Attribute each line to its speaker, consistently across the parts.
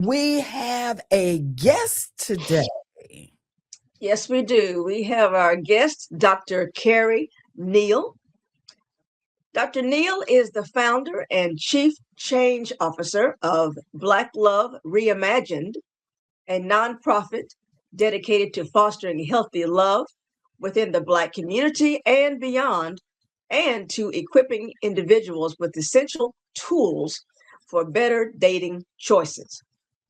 Speaker 1: We have a guest today.
Speaker 2: Yes, we do. We have our guest, Dr. Kerry Neal. Dr. Neal is the founder and chief change officer of Black Love Reimagined, a nonprofit dedicated to fostering healthy love within the Black community and beyond, and to equipping individuals with essential tools for better dating choices.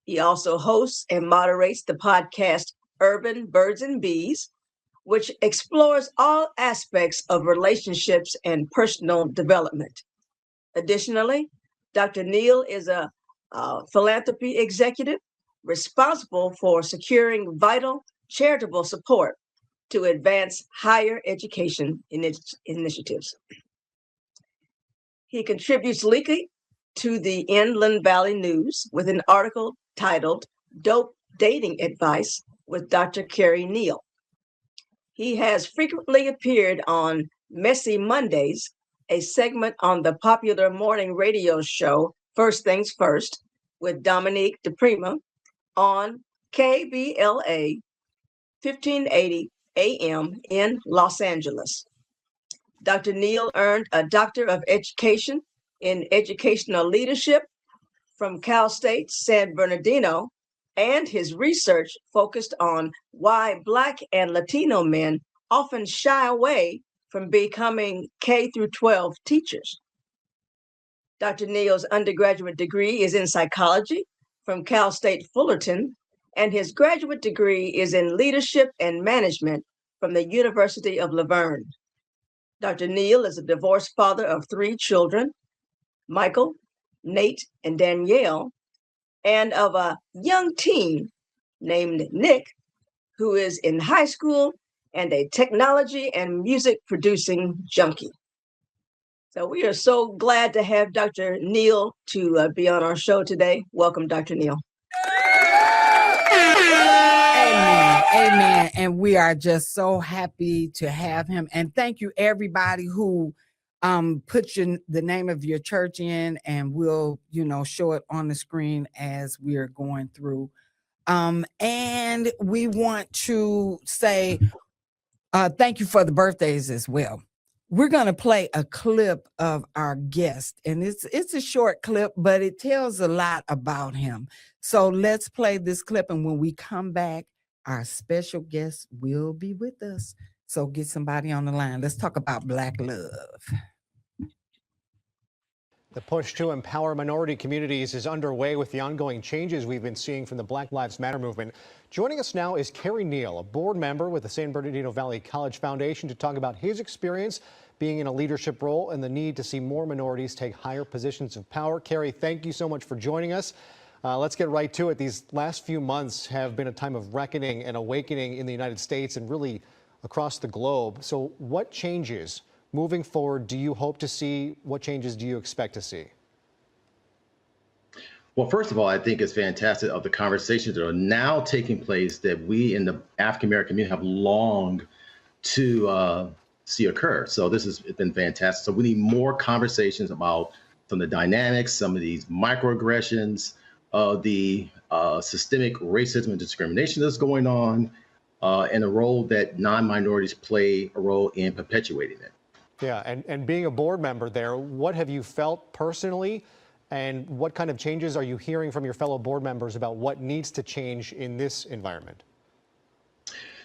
Speaker 2: He also hosts and moderates the podcast Urban Birds and Bees, which explores all aspects of relationships and personal development. Additionally, Dr. Neal is a philanthropy executive responsible for securing vital charitable support to advance higher education initiatives. He contributes weekly to the Inland Valley News with an article titled Dope Dating Advice with Dr. Kerry Neal. He has frequently appeared on Messy Mondays, a segment on the popular morning radio show First Things First with Dominique DePrima on KBLA 1580 AM in Los Angeles. Dr. Neal earned a Doctor of Education in Educational Leadership from Cal State San Bernardino, and his research focused on why Black and Latino men often shy away from becoming K through 12 teachers. Dr. Neal's undergraduate degree is in psychology from Cal State Fullerton, and his graduate degree is in leadership and management from the University of Laverne. Dr. Neal is a divorced father of 3 children, Michael, Nate, and Danielle, and of a young teen named Nick, who is in high school and a technology and music producing junkie. So we are so glad to have Dr. Neal to be on our show today. Welcome, Dr. Neal.
Speaker 1: Amen. Amen. And we are just so happy to have him. And thank you, everybody who put the name of your church in, and we'll, show it on the screen as we're going through. And we want to say thank you for the birthdays as well. We're going to play a clip of our guest, and it's a short clip, but it tells a lot about him. So let's play this clip, and when we come back, our special guest will be with us. So get somebody on the line. Let's talk about Black love.
Speaker 3: The push to empower minority communities is underway with the ongoing changes we've been seeing from the Black Lives Matter movement. Joining us now is Kerry Neal, a board member with the San Bernardino Valley College Foundation, to talk about his experience being in a leadership role and the need to see more minorities take higher positions of power. Kerry, thank you so much for joining us. Let's get right to it. These last few months have been a time of reckoning and awakening in the United States and really across the globe. So what changes moving forward do you hope to see? What changes do you expect to see?
Speaker 4: Well, first of all, I think it's fantastic of the conversations that are now taking place that we in the African-American community have longed to see occur. So this has been fantastic. So we need more conversations about some of the dynamics, some of these microaggressions, the systemic racism and discrimination that's going on, and the role that non-minorities play a role in perpetuating it.
Speaker 3: Yeah, and being a board member there, what have you felt personally, and what kind of changes are you hearing from your fellow board members about what needs to change in this environment?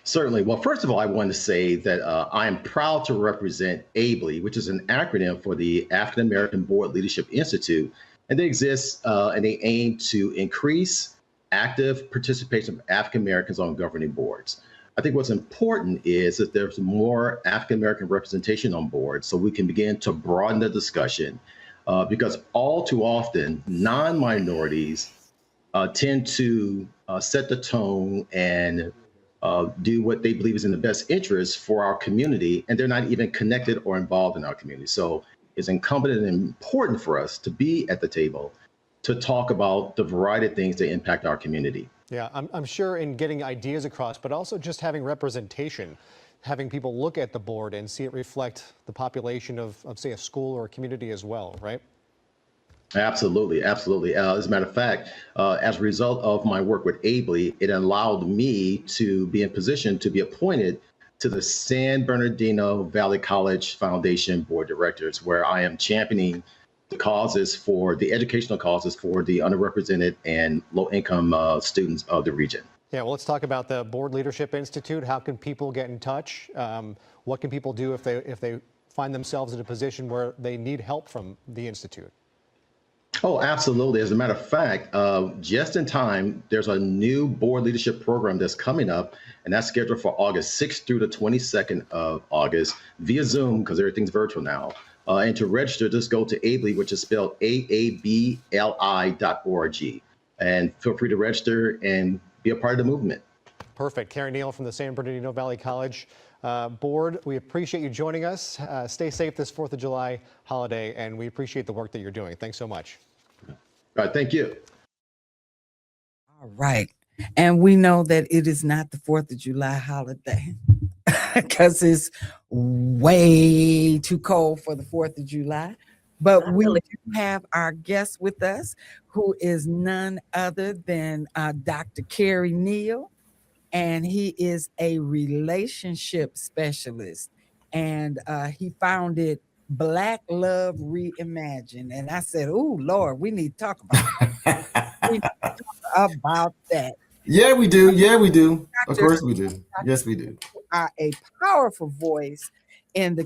Speaker 4: Certainly. Well, first of all, I want to say that I am proud to represent ABLE, which is an acronym for the African American Board Leadership Institute, and they exist and they aim to increase active participation of African Americans on governing boards. I think what's important is that there's more African-American representation on board so we can begin to broaden the discussion because all too often non-minorities tend to set the tone and do what they believe is in the best interest for our community, and they're not even connected or involved in our community. So it's incumbent and important for us to be at the table to talk about the variety of things that impact our community.
Speaker 3: Yeah, I'm sure in getting ideas across, but also just having representation, having people look at the board and see it reflect the population of say, a school or a community as well, right?
Speaker 4: Absolutely, absolutely. As a matter of fact, as a result of my work with Ably, it allowed me to be in position to be appointed to the San Bernardino Valley College Foundation Board of Directors, where I am championing the educational causes for the underrepresented and low-income students of the region.
Speaker 3: Yeah, well, let's talk about the Board Leadership Institute. How can people get in touch? What can people do if they find themselves in a position where they need help from the Institute?
Speaker 4: Oh, absolutely. As a matter of fact, just in time, there's a new board leadership program that's coming up, and that's scheduled for August 6th through the 22nd of August via Zoom, because everything's virtual now. And to register, just go to Ably, which is spelled aabli.org. And feel free to register and be a part of the movement.
Speaker 3: Perfect. Kerry Neal from the San Bernardino Valley College Board. We appreciate you joining us. Stay safe this 4th of July holiday, and we appreciate the work that you're doing. Thanks so much.
Speaker 4: All right, thank you.
Speaker 1: All right. And we know that it is not the 4th of July holiday because it's way too cold for the 4th of July. But we do have our guest with us, who is none other than Dr. Kerry Neal, and he is a relationship specialist. And he founded Black Love Reimagined. And I said, oh, Lord, we need to talk about that. We need to talk about that.
Speaker 5: Yeah, we do. Yeah, we do. Of course we do. Yes, we do.
Speaker 1: You are a powerful voice in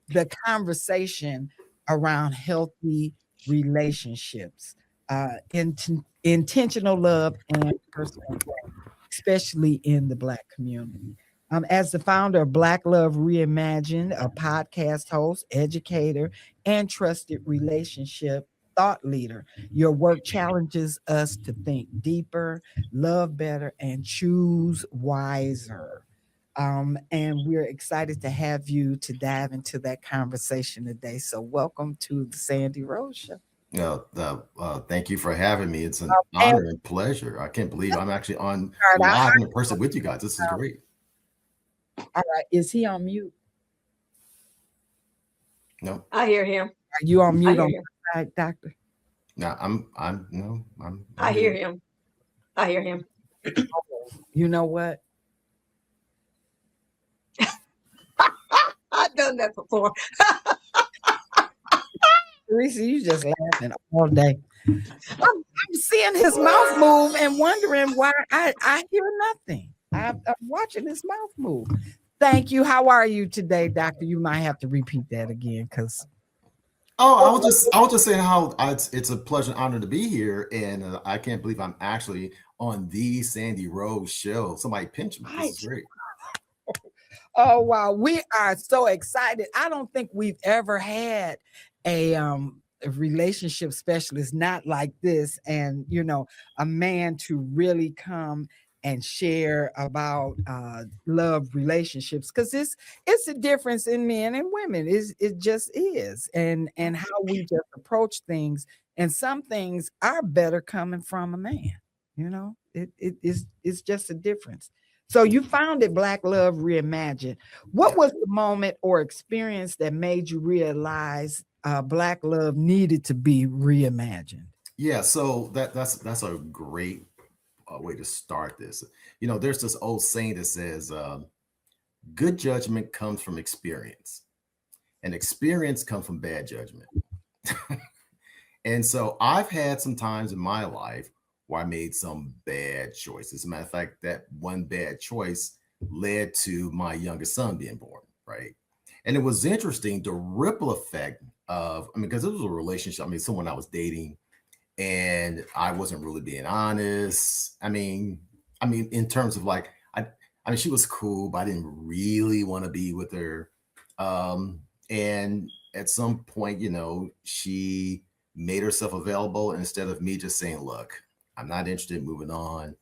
Speaker 1: the conversation around healthy relationships, intentional love, and personal growth, especially in the Black community. As the founder of Black Love Reimagined, a podcast host, educator, and trusted relationship thought leader, your work challenges us to think deeper, love better, and choose wiser. And we're excited to have you to dive into that conversation today. So welcome to the Sande Rose Show.
Speaker 5: Thank you for having me. It's an honor and pleasure. I can't believe I'm actually on live in person with you guys. This is great.
Speaker 1: All right. Is he on mute?
Speaker 5: No.
Speaker 2: I hear him.
Speaker 1: Are you on mute on
Speaker 2: him.
Speaker 1: the side, Doctor?
Speaker 5: No,
Speaker 2: I hear him. I hear him.
Speaker 1: You know what?
Speaker 2: I've done that before.
Speaker 1: Teresa, you just laughing all day. I'm seeing his mouth move and wondering why I hear nothing. I'm watching his mouth move. Thank you. How are you today, Doctor? You might have to repeat that again, because.
Speaker 5: Oh, I was just saying how it's a pleasure and honor to be here, and I can't believe I'm actually on the Sande Rose Show. Somebody pinch me. This is great.
Speaker 1: Oh wow, we are so excited. I don't think we've ever had a relationship specialist not like this, and a man to really come and share about love relationships, because it's a difference in men and women. It just is, and how we just approach things, and some things are better coming from a man. It's just a difference. So you founded Black Love Reimagined. What was the moment or experience that made you realize Black love needed to be reimagined?
Speaker 5: Yeah, so that's a great way to start this. There's this old saying that says, good judgment comes from experience, and experience comes from bad judgment. And so I've had some times in my life where I made some bad choices. As a matter of fact, that one bad choice led to my youngest son being born, right? And it was interesting, the ripple effect of, because it was a relationship, someone I was dating, and I wasn't really being honest. In terms of she was cool, but I didn't really want to be with her. And at some point, she made herself available, and instead of me just saying, look, I'm not interested in moving on,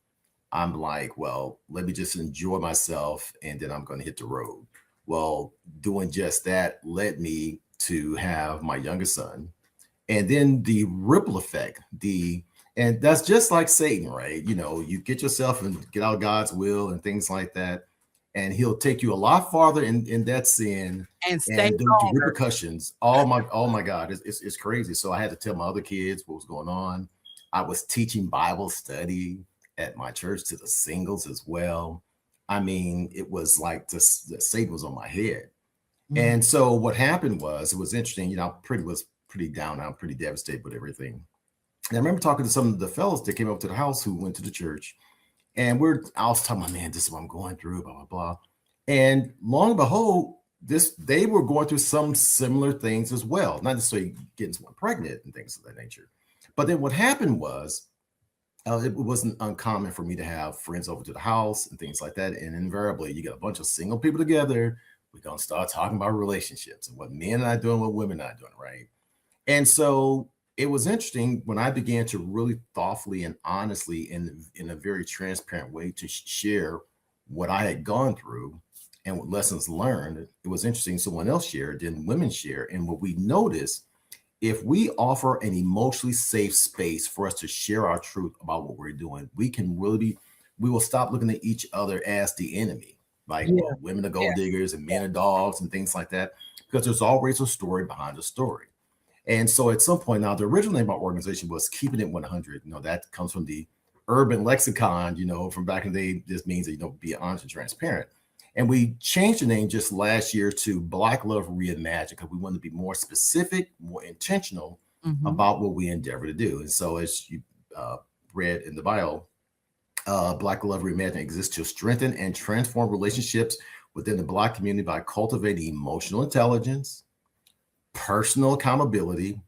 Speaker 5: I'm like, well, let me just enjoy myself, and then I'm going to hit the road. Well, doing just that led me to have my youngest son. And then the ripple effect, and that's just like Satan, right? You get yourself and get out of God's will and things like that. and he'll take you a lot farther in that sin
Speaker 1: And stay
Speaker 5: and the
Speaker 1: longer.
Speaker 5: repercussions. Oh my God, it's crazy. So I had to tell my other kids what was going on. I was teaching Bible study at my church to the singles as well. I mean, it was like the Satan was on my head. And so what happened was, it was interesting. You know, was pretty down. I'm pretty devastated with everything. And I remember talking to some of the fellows that came up to the house who went to the church, and I was talking about, man, this is what I'm going through, blah, blah, blah. And long and behold, they were going through some similar things as well. Not necessarily getting someone pregnant and things of that nature. But then what happened was, it wasn't uncommon for me to have friends over to the house and things like that. And invariably, you get a bunch of single people together. We're going to start talking about relationships and what men are doing, what women are doing, right? And so it was interesting when I began to really thoughtfully and honestly, in a very transparent way, to share what I had gone through and what lessons learned. It was interesting. Someone else shared, then women share. And what we noticed, if we offer an emotionally safe space for us to share our truth about what we're doing, we will stop looking at each other as the enemy. Like, well, women are gold diggers and men are dogs and things like that, because there's always a story behind the story. And so at some point, now the original name of our organization was Keeping It 100. You know, that comes from the urban lexicon, you know, from back in the day. This means that, you know, be honest and transparent. And we changed the name just last year to Black Love Reimagined, because we wanted to be more specific, more intentional about what we endeavor to do. And so, as you read in the bio, Black Love Reimagined exists to strengthen and transform relationships within the Black community by cultivating emotional intelligence, personal accountability,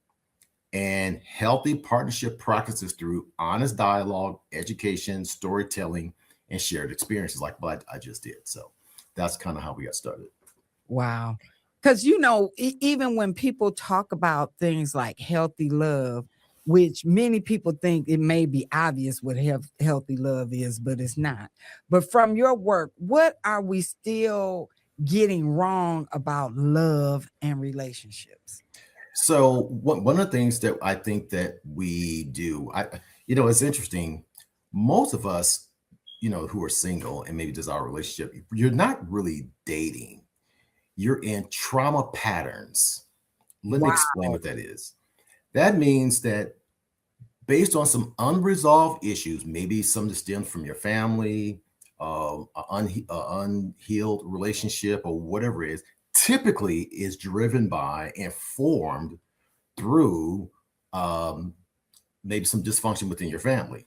Speaker 5: and healthy partnership practices through honest dialogue, education, storytelling, and shared experiences like what I just did. So that's kind of how we got started. Wow.
Speaker 1: Because, you know, even when people talk about things like healthy love, which many people think it may be obvious what healthy love is, but it's not. But from your work, what are we still getting wrong about love and relationships?
Speaker 5: So one of the things that I think that we do, it's interesting. Most of us, you know, who are single and maybe desire a relationship, you're not really dating. You're in trauma patterns. Let me explain what that is. That means that based on some unresolved issues, maybe some that stem from your family, unhealed relationship or whatever it is, typically is driven by and formed through maybe some dysfunction within your family.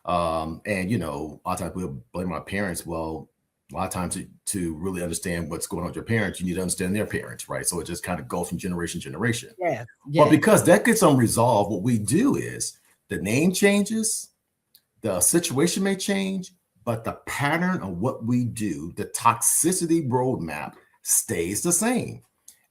Speaker 5: And, you know, a lot of times we'll blame our parents. Well, a lot of times to really understand what's going on with your parents, you need to understand their parents, right? So it just kind of goes from generation to generation.
Speaker 1: Yeah.
Speaker 5: But because that gets unresolved, what we do is the name changes, the situation may change, but the pattern of what we do, the toxicity roadmap stays the same.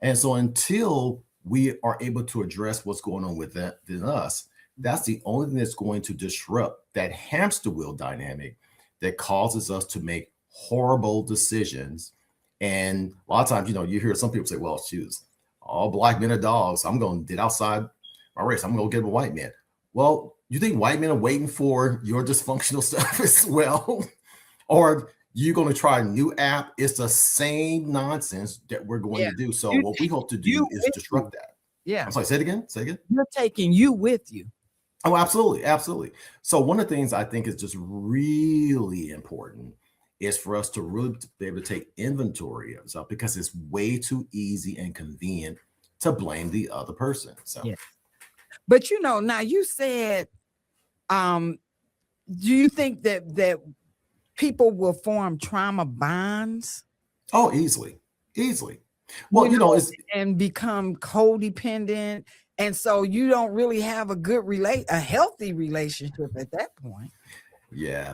Speaker 5: And so until we are able to address what's going on with that in us, that's the only thing that's going to disrupt that hamster wheel dynamic that causes us to make horrible decisions. And a lot of times, you know, you hear some people say, well, shoes, all Black men are dogs. I'm going to get outside my race. I'm going to get a white man. Well, you think white men are waiting for your dysfunctional stuff as well? Or you're going to try a new app? It's the same nonsense that we're going to do. So what we hope to do is disrupt that.
Speaker 1: Yeah.
Speaker 5: I'm sorry, say it again. Say it again.
Speaker 1: You're taking you with you.
Speaker 5: Oh, absolutely. Absolutely. So one of the things I think is just really important is for us to really be able to take inventory of stuff, because it's way too easy and convenient to blame the other person. So,
Speaker 1: but you know, now you said, do you think that people will form trauma bonds?
Speaker 5: Oh, easily. Well, you know,
Speaker 1: and become codependent. And so you don't really have a healthy relationship at that point.
Speaker 5: Yeah.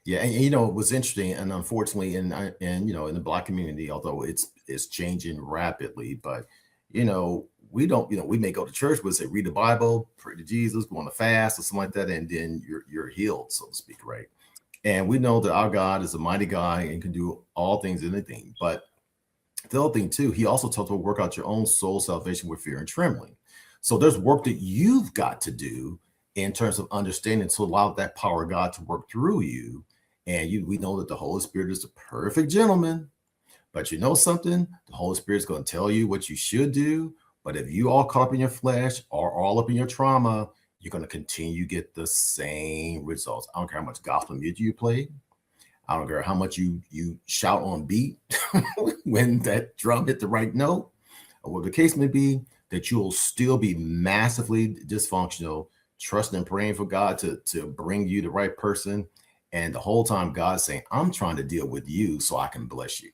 Speaker 5: And you know, it was interesting, and unfortunately, and you know, in the Black community, although it's changing rapidly, but you know, we may go to church, we'll say read the Bible, pray to Jesus, go on a fast or something like that, and then you're healed, so to speak, right? And we know that our God is a mighty God and can do all things, anything. But the other thing too, he also told us to work out your own soul salvation with fear and trembling. So there's work that you've got to do in terms of understanding to allow that power of God to work through you And we know that the Holy Spirit is the perfect gentleman. But you know something? The Holy Spirit's going to tell you what you should do. But if you all caught up in your flesh or all up in your trauma, you're going to continue to get the same results. I don't care how much gospel music you play. I don't care how much you shout on beat when that drum hit the right note, or what the case may be, that you'll still be massively dysfunctional, trusting and praying for God to bring you the right person. And the whole time God's saying, I'm trying to deal with you so I can bless you.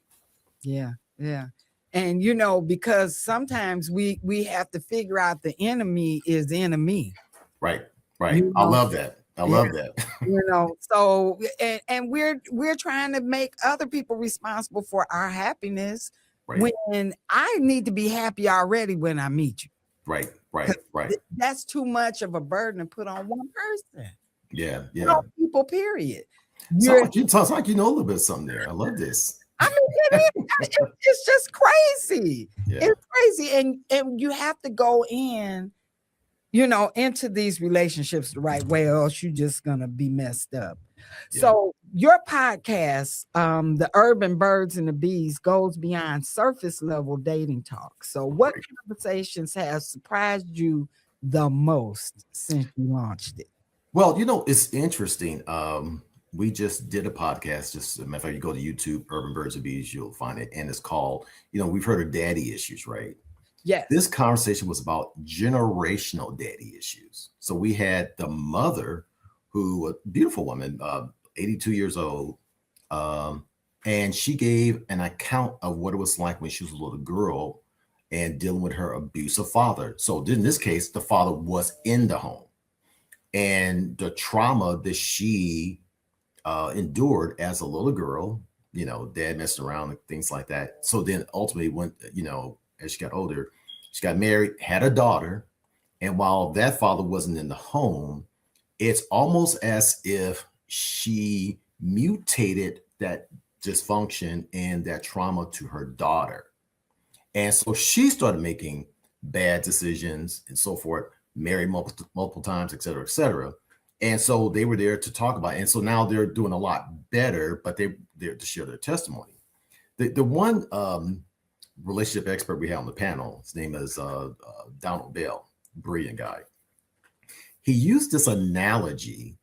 Speaker 1: Yeah. Yeah. And, because sometimes we have to figure out the enemy is the enemy.
Speaker 5: Right. Right. I love that. I love that.
Speaker 1: So, and we're trying to make other people responsible for our Happiness, right, when I need to be happy already when I meet you.
Speaker 5: Right.
Speaker 1: That's too much of a burden to put on one person.
Speaker 5: Yeah.
Speaker 1: People, period.
Speaker 5: Sounds like you know a little bit of something there. I love this.
Speaker 1: I mean, it's just crazy.
Speaker 5: Yeah.
Speaker 1: It's crazy. And you have to go in, into these relationships the right way, or else you're just going to be messed up. Yeah. So your podcast, The Urban Birds and the Bees, goes beyond surface level dating talk. So what conversations have surprised you the most since you launched it?
Speaker 5: Well, it's interesting. We just did a podcast. Just as a matter of fact, you go to YouTube, Urban Birds and Bees, you'll find it. And it's called, we've heard of daddy issues, right?
Speaker 1: Yes.
Speaker 5: This conversation was about generational daddy issues. So we had the mother, a beautiful woman, 82 years old. And she gave an account of what it was like when she was a little girl and dealing with her abusive father. So in this case, the father was in the home. And the trauma that she endured as a little girl, dad messing around and things like that. So then ultimately went, as she got older, she got married, had a daughter. And while that father wasn't in the home, it's almost as if she mutated that dysfunction and that trauma to her daughter. And so she started making bad decisions and so forth, married multiple times, et cetera, et cetera. And so they were there to talk about it. And so now they're doing a lot better, but they're there to share their testimony. The one relationship expert we had on the panel, his name is Donald Bell, brilliant guy. He used this analogy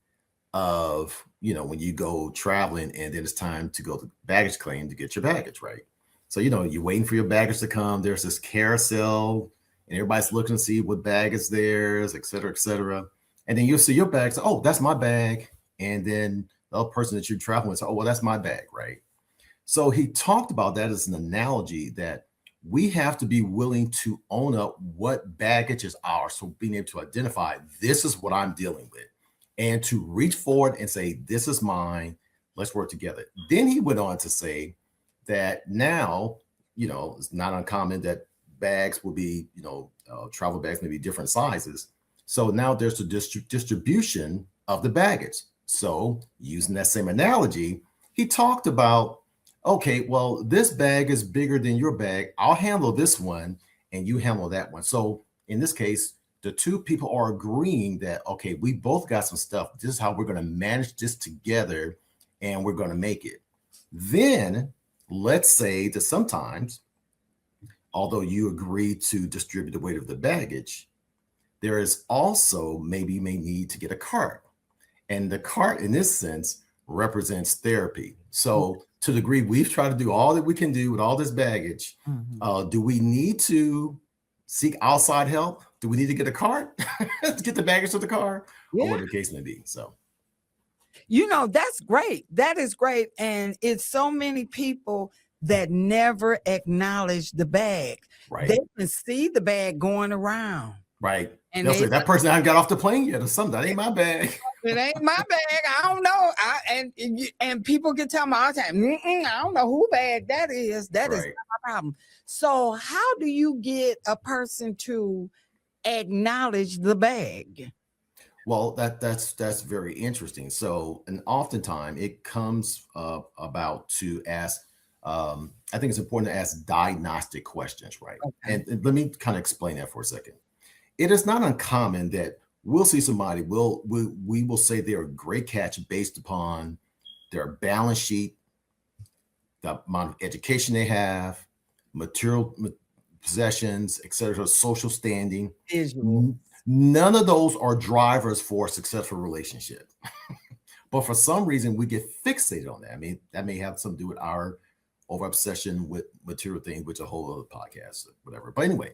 Speaker 5: of, when you go traveling and then it's time to go to baggage claim to get your baggage, right? So, you're waiting for your baggage to come. There's this carousel and everybody's looking to see what bag is theirs, et cetera, et cetera. And then you'll see your bag, say, oh, that's my bag. And then the other person that you're traveling with, say, oh, well, that's my bag, right? So he talked about that as an analogy that we have to be willing to own up what baggage is ours. So being able to identify, this is what I'm dealing with, and to reach forward and say, this is mine, let's work together. Then he went on to say that now, it's not uncommon that bags will be, travel bags may be different sizes. So now there's a distribution of the baggage. So using that same analogy, he talked about, okay, well, this bag is bigger than your bag. I'll handle this one and you handle that one. So in this case, the two people are agreeing that, okay, we both got some stuff. This is how we're going to manage this together and we're going to make it. Then let's say that sometimes, although you agree to distribute the weight of the baggage, there is also maybe you may need to get a cart. And the cart in this sense represents therapy. So to the degree we've tried to do all that we can do with all this baggage, do we need to seek outside help? Do we need to get a cart to get the baggage to the car? Yeah. Or whatever the case may be. So,
Speaker 1: that's great. That is great. And it's so many people that never acknowledge the bag.
Speaker 5: Right.
Speaker 1: They can see the bag going around.
Speaker 5: Right. And they'll say, that person hasn't got off the plane yet or something. That ain't my bag.
Speaker 1: It ain't my bag. I don't know. And people can tell me all the time, I don't know who bag that is. That is not my problem. So how do you get a person to acknowledge the bag?
Speaker 5: Well, that's very interesting. So, and oftentimes it comes about to ask, I think it's important to ask diagnostic questions, right? Okay. And let me kind of explain that for a second. It is not uncommon that we'll see somebody, we will say they're a great catch based upon their balance sheet, the amount of education they have, material possessions, etc., social standing.
Speaker 1: Visual.
Speaker 5: None of those are drivers for a successful relationship. But for some reason, we get fixated on that. I mean, that may have something to do with our over obsession with material things, which is a whole other podcast, or whatever. But anyway,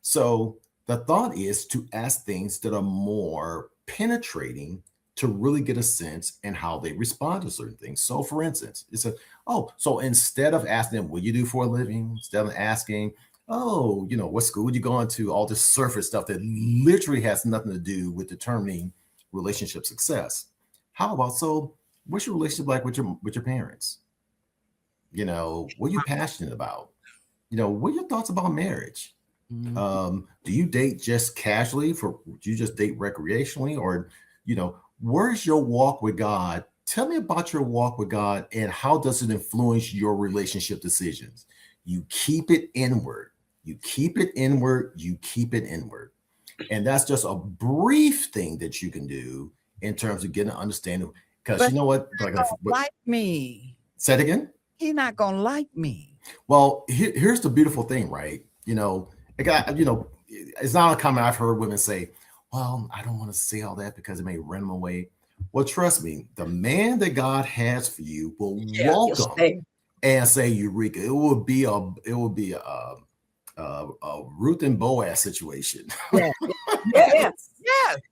Speaker 5: so the thought is to ask things that are more penetrating to really get a sense in how they respond to certain things. So for instance, it's so instead of asking them, what you do for a living, instead of asking, oh, what school would you go to, all this surface stuff that literally has nothing to do with determining relationship success. How about, so what's your relationship like with your parents? What are you passionate about? What are your thoughts about marriage? Do you date just casually? Do you just date recreationally? Or, where's your walk with God? Tell me about your walk with God and how does it influence your relationship decisions? You keep it inward. You keep it inward. You keep it inward. And that's just a brief thing that you can do in terms of getting an understanding. Because you know what?
Speaker 1: Like me.
Speaker 5: Say it again.
Speaker 1: He's not gonna like me.
Speaker 5: Well, here's the beautiful thing, right? It's not uncommon. I've heard women say, well, I don't want to say all that because it may run them away. Well, trust me, the man that God has for you will welcome and say, Eureka. It will be a Ruth and Boaz situation.
Speaker 2: Yeah. Yeah.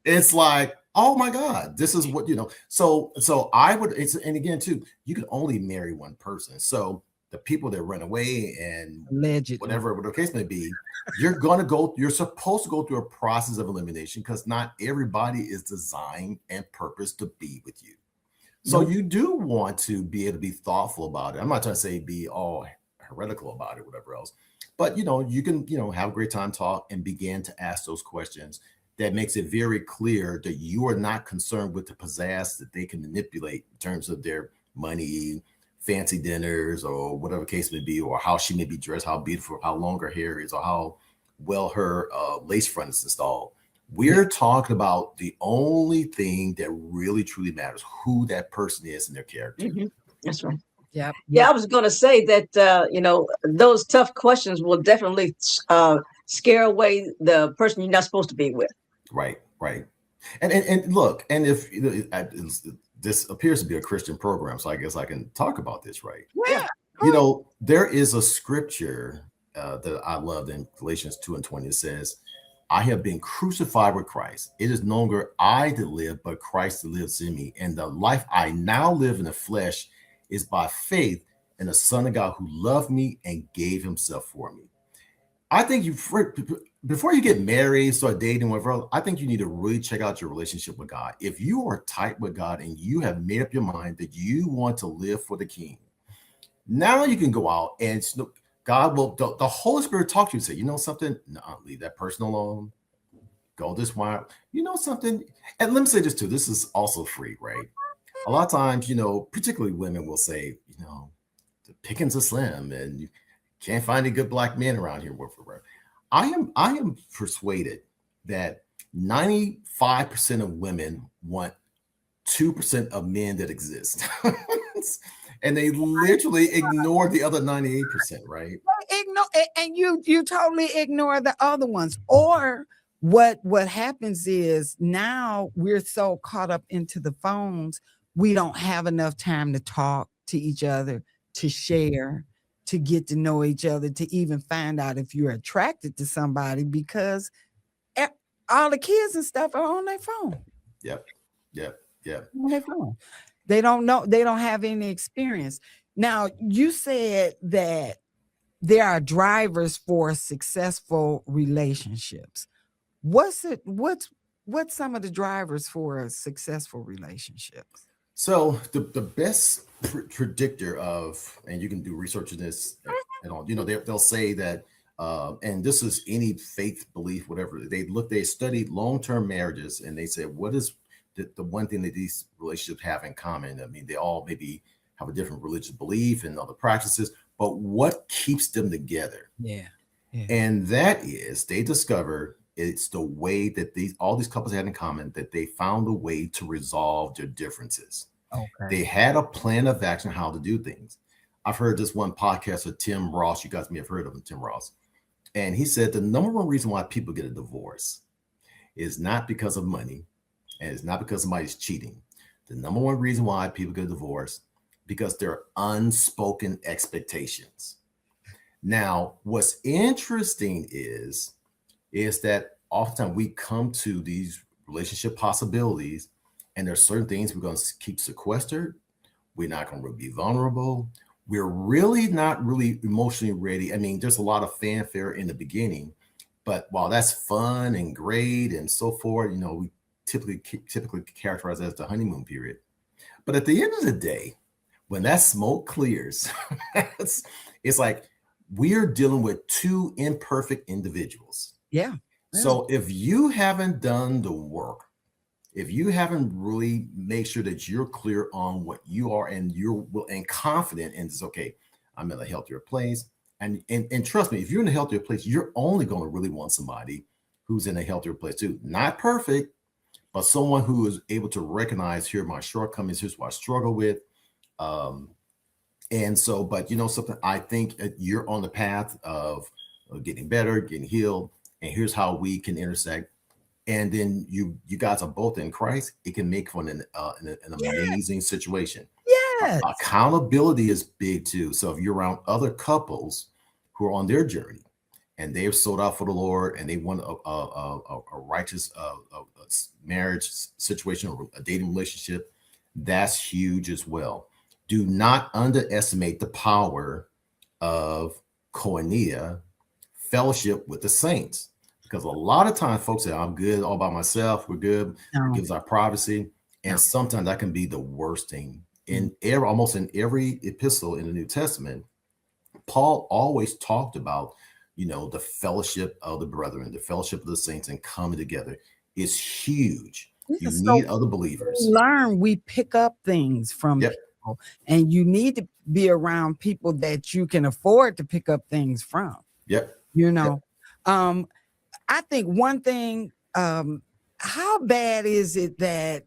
Speaker 5: It's like, oh my God, this is what, so I would, and again, too, you can only marry one person. So the people that run away and
Speaker 1: allegedly,
Speaker 5: whatever the case may be, you're supposed to go through a process of elimination because not everybody is designed and purposed to be with you. So you do want to be able to be thoughtful about it. I'm not trying to say be all heretical about it, whatever else, but you can, have a great time, talk, and begin to ask those questions. That makes it very clear that you are not concerned with the pizzazz that they can manipulate in terms of their money, fancy dinners, or whatever case may be, or how she may be dressed, how beautiful, how long her hair is, or how well her lace front is installed. We're talking about the only thing that really truly matters, who that person is and their character.
Speaker 2: Mm-hmm. That's right.
Speaker 1: Yeah.
Speaker 2: I was going to say that, those tough questions will definitely scare away the person you're not supposed to be with.
Speaker 5: Right. And look, and if this appears to be a Christian program, so I guess I can talk about this, right?
Speaker 1: Yeah.
Speaker 5: There is a scripture that I love in Galatians 2:20. It says, I have been crucified with Christ. It is no longer I that live, but Christ that lives in me. And the life I now live in the flesh is by faith in the Son of God who loved me and gave himself for me. I think before you get married, start dating, whatever, I think you need to really check out your relationship with God. If you are tight with God and you have made up your mind that you want to live for the King, now you can go out and God will, the Holy Spirit talk to you and say, you know something? No, leave that person alone. Go this way. You know something? And let me say this too. This is also free, right? A lot of times, particularly women will say, the pickings are slim and you can't find any good black men around here. I am persuaded that 95% of women want 2% of men that exist. And they literally ignore the other 98%, right?
Speaker 1: And you totally ignore the other ones. Or what happens is now we're so caught up into the phones, we don't have enough time to talk to each other, to share, to get to know each other, to even find out if you're attracted to somebody, because all the kids and stuff are on their phone.
Speaker 5: Yep.
Speaker 1: On their phone. They don't know. They don't have any experience. Now, you said that there are drivers for successful relationships. What's some of the drivers for successful relationships?
Speaker 5: So the best predictor of, and you can do research in this and all, they'll say that, and this is any faith, belief, whatever, they studied long-term marriages and they said, what is the one thing that these relationships have in common? I mean, they all maybe have a different religious belief and other practices, but what keeps them together?
Speaker 1: Yeah.
Speaker 5: And that is, they discovered it's the way that all these couples had in common, that they found a way to resolve their differences.
Speaker 1: Okay.
Speaker 5: They had a plan of action how to do things. I've heard this one podcaster, Tim Ross. You guys may have heard of him, Tim Ross. And he said the number one reason why people get a divorce is not because of money, and it's not because somebody's cheating. The number one reason why people get a divorce because there are unspoken expectations. Now, what's interesting is that oftentimes we come to these relationship possibilities, and there's certain things we're going to keep sequestered. We're not going to be vulnerable. We're really not really emotionally ready. I mean, there's a lot of fanfare in the beginning, but while that's fun and great and so forth, we typically characterize that as the honeymoon period. But at the end of the day, when that smoke clears, it's like we're dealing with two imperfect individuals.
Speaker 1: Yeah.
Speaker 5: So if you haven't done the work, if you haven't really made sure that you're clear on what you are and you're and confident in this, okay, I'm in a healthier place. And trust me, if you're in a healthier place, you're only going to really want somebody who's in a healthier place too. Not perfect, but someone who is able to recognize, here are my shortcomings, here's what I struggle with. And so, but something, I think you're on the path of getting better, getting healed, and here's how we can intersect. And then you guys are both in Christ. It can make for an amazing situation.
Speaker 1: Yes.
Speaker 5: Accountability is big too. So if you're around other couples who are on their journey and they've sold out for the Lord and they want a righteous marriage situation or a dating relationship, that's huge as well. Do not underestimate the power of koinonia, fellowship with the saints. Because a lot of times folks say, I'm good all by myself. We're good. It gives our privacy. And sometimes that can be the worst thing. Almost in every epistle in the New Testament, Paul always talked about, the fellowship of the brethren, the fellowship of the saints and coming together is huge. You need other believers.
Speaker 1: We pick up things from people, and you need to be around people that you can afford to pick up things from. I think one thing, how bad is it that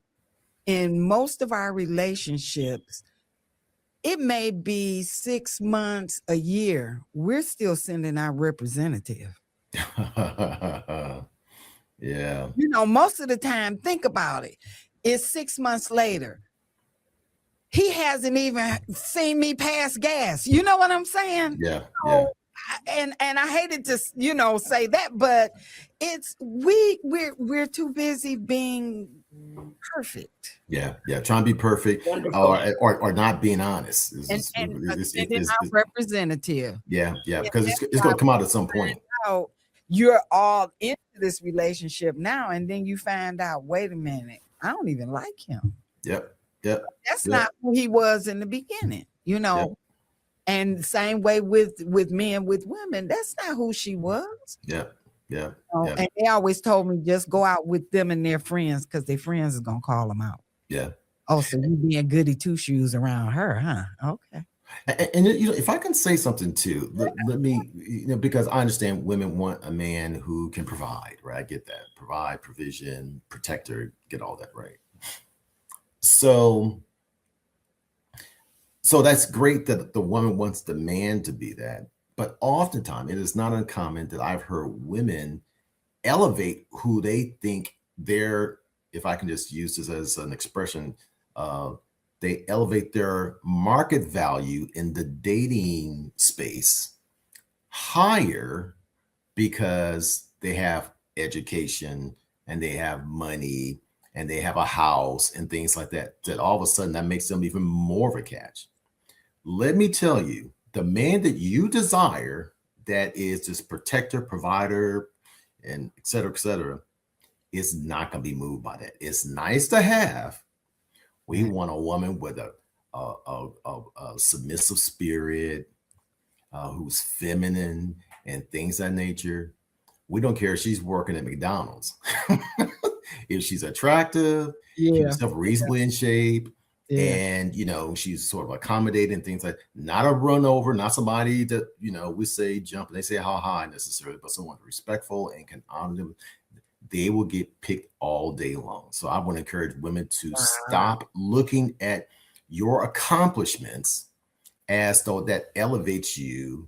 Speaker 1: in most of our relationships, it may be 6 months, a year, we're still sending our representative.
Speaker 5: Yeah.
Speaker 1: Most of the time, think about it. It's 6 months later. He hasn't even seen me pass gas. You know what I'm saying?
Speaker 5: Yeah.
Speaker 1: And I hated to say that, but it's we're too busy being perfect.
Speaker 5: Yeah. Trying to be perfect or not being honest. It's
Speaker 1: our representative.
Speaker 5: Yeah. Because it's going to come out at some point.
Speaker 1: You're all into this relationship now, and then you find out, wait a minute, I don't even like him.
Speaker 5: Yep.
Speaker 1: That's not who he was in the beginning,
Speaker 5: Yep.
Speaker 1: And same way with men, with women, that's not who she was.
Speaker 5: Yeah.
Speaker 1: And they always told me, just go out with them and their friends, because their friends is gonna call them out.
Speaker 5: Yeah.
Speaker 1: Oh, so you being goody two shoes around her, huh? Okay.
Speaker 5: And if I can say something too, let me, because I understand women want a man who can provide, right? I get that. Provide, provision, protector, get all that right. So that's great that the woman wants the man to be that. But oftentimes, it is not uncommon that I've heard women elevate who they think they're, if I can just use this as an expression, they elevate their market value in the dating space higher because they have education and they have money and they have a house and things like that, that all of a sudden that makes them even more of a catch. Let me tell you, the man that you desire, that is this protector, provider, and et cetera, is not going to be moved by that. It's nice to have. We want a woman with a submissive spirit, who's feminine and things of that nature. We don't care if she's working at McDonald's. If she's attractive, keep herself reasonably in shape, and she's sort of accommodating, things like, not a run over, not somebody that we say jump and they say how high necessarily, but someone respectful and can honor them. they will get picked all day long. So I want to encourage women to stop looking at your accomplishments as though that elevates you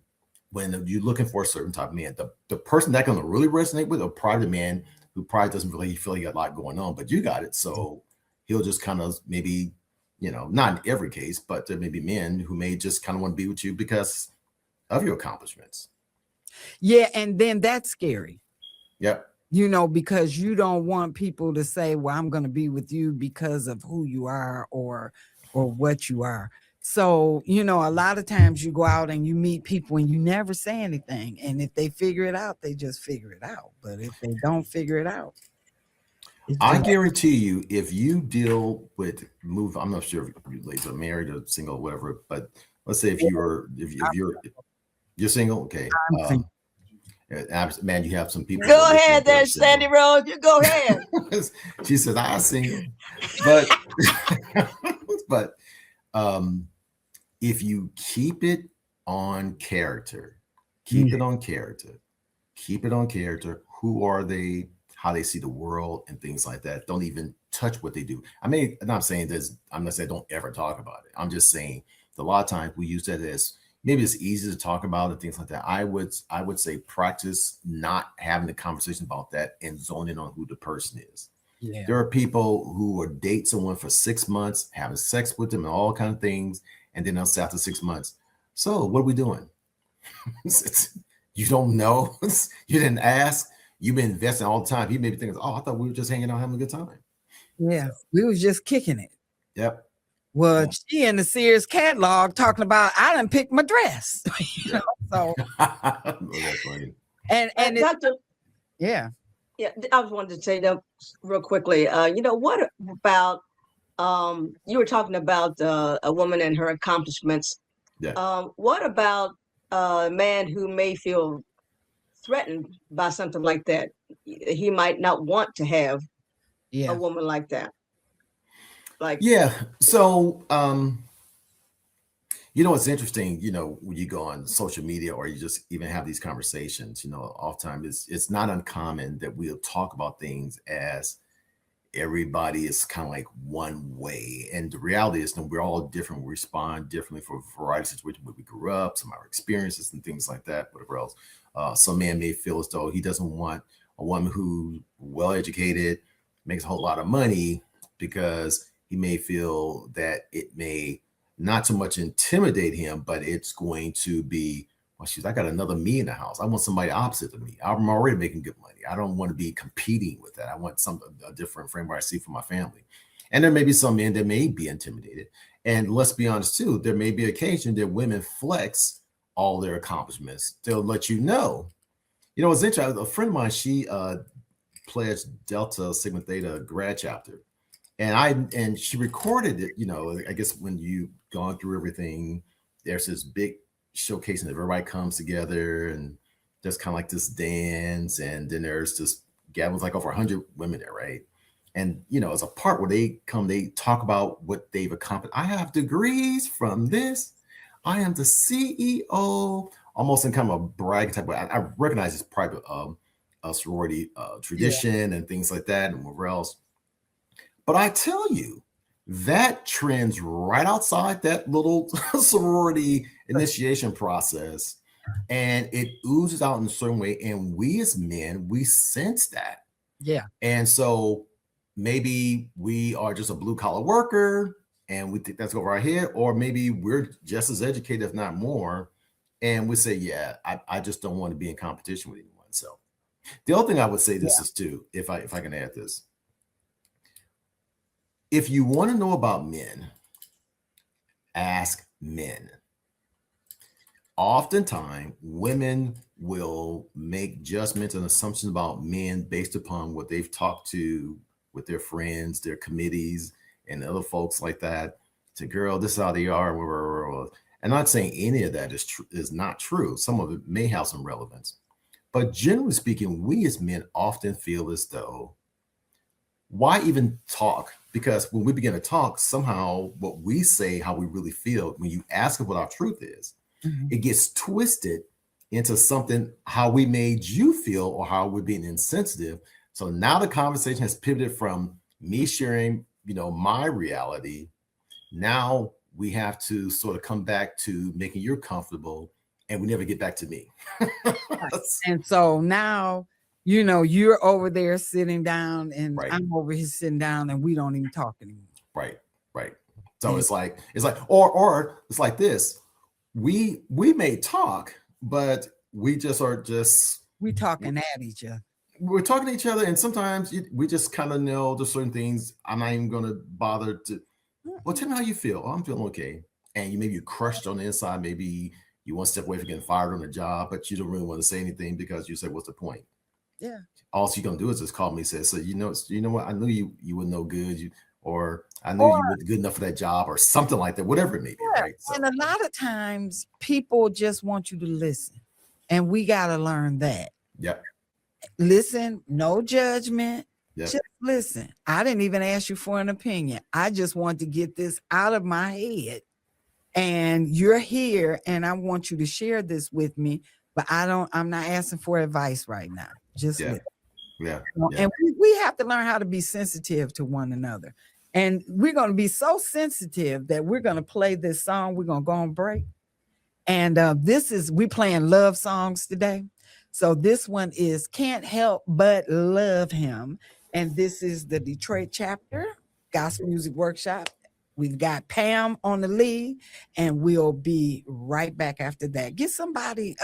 Speaker 5: when you're looking for a certain type of man. The person that can really resonate with a private man who probably doesn't really feel you got a lot going on, but you got it. So he'll just kind of maybe, not in every case, but there may be men who may just kind of want to be with you because of your accomplishments.
Speaker 1: Yeah. And then that's scary.
Speaker 5: Yep.
Speaker 1: Because you don't want people to say, well, I'm going to be with you because of who you are or what you are. So, a lot of times you go out and you meet people and you never say anything. And if they figure it out, they just figure it out. But if they don't figure it out,
Speaker 5: I guarantee you, if you deal with I'm not sure if you ladies are married or single or whatever, but let's say if you're single, okay. Man, you have some people.
Speaker 2: Go ahead there, Sande Rose. You go ahead.
Speaker 5: She says, I'm single. But if you keep it on character, keep it on character, who are they, how they see the world and things like that. Don't even touch what they do. I'm not saying don't ever talk about it. I'm just saying that a lot of times we use that as maybe it's easy to talk about and things like that. I would say practice not having the conversation about that and zoning on who the person is. Yeah. There are people who will date someone for 6 months, having sex with them and all kind of things. And then they'll say after 6 months, so what are we doing? You don't know. You didn't ask. You've been investing all the time. He may be thinking, oh, I thought we were just hanging out having a good time.
Speaker 1: Yeah, we was just kicking it.
Speaker 5: Yep.
Speaker 1: Well, she in the Sears catalog talking about, I done picked my dress. So
Speaker 5: that's funny.
Speaker 2: And Doctor,
Speaker 1: yeah,
Speaker 2: I wanted to say that real quickly. What about you were talking about a woman and her accomplishments. Yeah. What about a man who may feel threatened by something like that? He might not want to have a woman like that.
Speaker 5: So it's interesting, when you go on social media or you just even have these conversations, oftentimes it's not uncommon that we'll talk about things as everybody is kind of like one way. And the reality is that we're all different. We respond differently for a variety of situations where we grew up, some of our experiences and things like that, whatever else. Some man may feel as though he doesn't want a woman who's well-educated, makes a whole lot of money, because he may feel that it may not so much intimidate him, but it's going to be, well, I got another me in the house. I want somebody opposite of me. I'm already making good money. I don't want to be competing with that. I want a different frame where I see for my family. And there may be some men that may be intimidated. And let's be honest too, there may be occasion that women flex all their accomplishments. They'll let you know. It's interesting. A friend of mine, she pledged Delta Sigma Theta grad chapter. And she recorded it, I guess when you've gone through everything, there's this big showcasing that everybody comes together and there's kind of like this dance. And then there's this gathering, like over 100 women there, right? And, it's a part where they talk about what they've accomplished. I have degrees from this. I am the CEO, almost in kind of a brag type of way. I recognize it's private sorority tradition and things like that and whatever else. But I tell you, that trends right outside that little sorority initiation process, and it oozes out in a certain way. And we as men, we sense that.
Speaker 1: Yeah.
Speaker 5: And so maybe we are just a blue collar worker and we think that's over our head, or maybe we're just as educated, if not more. And we say, I just don't want to be in competition with anyone. So the other thing I would say is too, if I can add this. If you want to know about men, ask men. Oftentimes, women will make judgments and assumptions about men based upon what they've talked to with their friends, their committees, and other folks like that. Say, girl, this is how they are. And I'm not saying any of that is not true. Some of it may have some relevance. But generally speaking, we as men often feel as though, why even talk? Because when we begin to talk, somehow what we say, how we really feel, when you ask us what our truth is, it gets twisted into something, how we made you feel or how we're being insensitive. So now the conversation has pivoted from me sharing, my reality. Now we have to sort of come back to making you comfortable, and we never get back to me.
Speaker 1: And so now, you're over there sitting down, and
Speaker 5: Right.
Speaker 1: I'm over here sitting down, and we don't even talk anymore.
Speaker 5: Right. So it's like, or it's like this. We may talk, but we just are
Speaker 1: we talking at each other.
Speaker 5: We're talking to each other, and sometimes we just kind of know there's certain things I'm not even going to bother to. Well, tell me how you feel. Oh, I'm feeling okay. And maybe you're crushed on the inside. Maybe you want to step away from getting fired on the job, but you don't really want to say anything because you say, "What's the point?"
Speaker 1: Yeah.
Speaker 5: All you're gonna do is just call me and say, "So you know what? I knew you were no good, or I knew you weren't good enough for that job, or something like that. Whatever it may be." Right. So,
Speaker 1: and a lot of times, people just want you to listen, and we gotta learn that.
Speaker 5: Yep.
Speaker 1: Listen, no judgment.
Speaker 5: Yep.
Speaker 1: Just listen. I didn't even ask you for an opinion. I just want to get this out of my head. And you're here, and I want you to share this with me, but I'm not asking for advice right now. Just listen.
Speaker 5: Yeah.
Speaker 1: And we have to learn how to be sensitive to one another. And we're going to be so sensitive that we're going to play this song. We're going to go on break. And we playing love songs today. So this one is Can't Help But Love Him. And this is the Detroit chapter, Gospel Music Workshop. We've got Pam on the lead, and we'll be right back after that. Get somebody,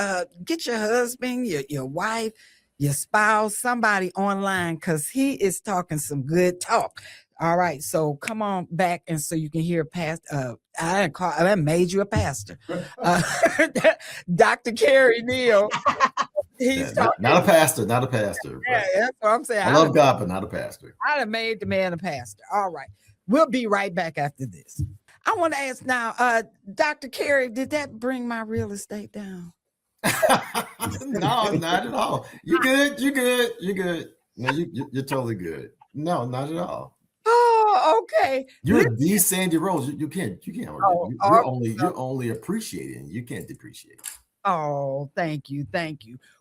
Speaker 1: get your husband, your wife, your spouse, somebody online, because he is talking some good talk. All right, so come on back, and so you can hear I made you a pastor. Dr. Kerry Neal. He's
Speaker 5: not a pastor.
Speaker 1: Yeah, that's what I'm saying.
Speaker 5: I love God, but not a pastor.
Speaker 1: I'd have made the man a pastor. All right. We'll be right back after this. I want to ask now, Dr. Kerry, did that bring my real estate down?
Speaker 5: No, not at all. You're good. No, you're totally good. No, not at all.
Speaker 1: Oh, okay.
Speaker 5: You're the Sande Rose. You can't. You're only appreciating. You can't depreciate.
Speaker 1: Oh, thank you.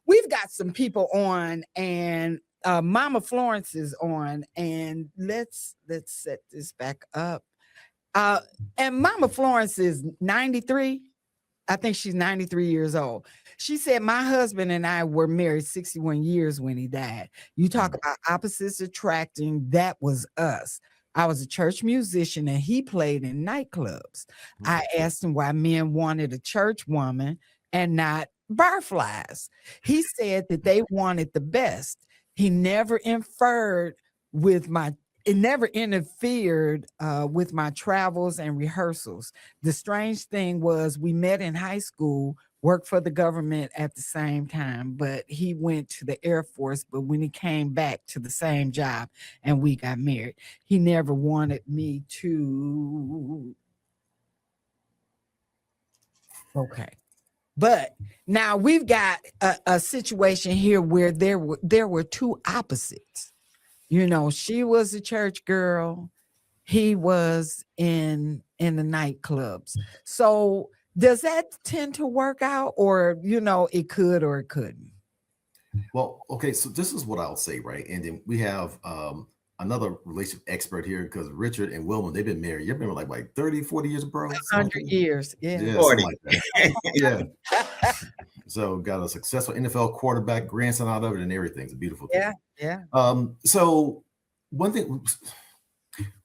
Speaker 1: We've got some people on, and Mama Florence is on, and let's set this back up. And Mama Florence is 93. I think she's 93 years old. She said, my husband and I were married 61 years when he died. You talk about opposites attracting. That was us. I was a church musician, and he played in nightclubs. I asked him why men wanted a church woman and not barflies. He said that they wanted the best. He never interfered with my travels and rehearsals. The strange thing was we met in high school, worked for the government at the same time, but he went to the Air Force, but when he came back to the same job and we got married, he never wanted me to. Okay. But now we've got a situation here where there were two opposites. She was a church girl. He was in the nightclubs. So does that tend to work out, or, it could or it couldn't?
Speaker 5: Well, okay. So this is what I'll say, right? And then we have another relationship expert here, because Richard and Wilma, they've been married. You've been like 30, 40 years, bro.
Speaker 1: 100 years. Yeah.
Speaker 5: 40. Like that. Yeah. So got a successful NFL quarterback, grandson out of it, and everything. It's a beautiful thing.
Speaker 1: Yeah.
Speaker 5: So one thing,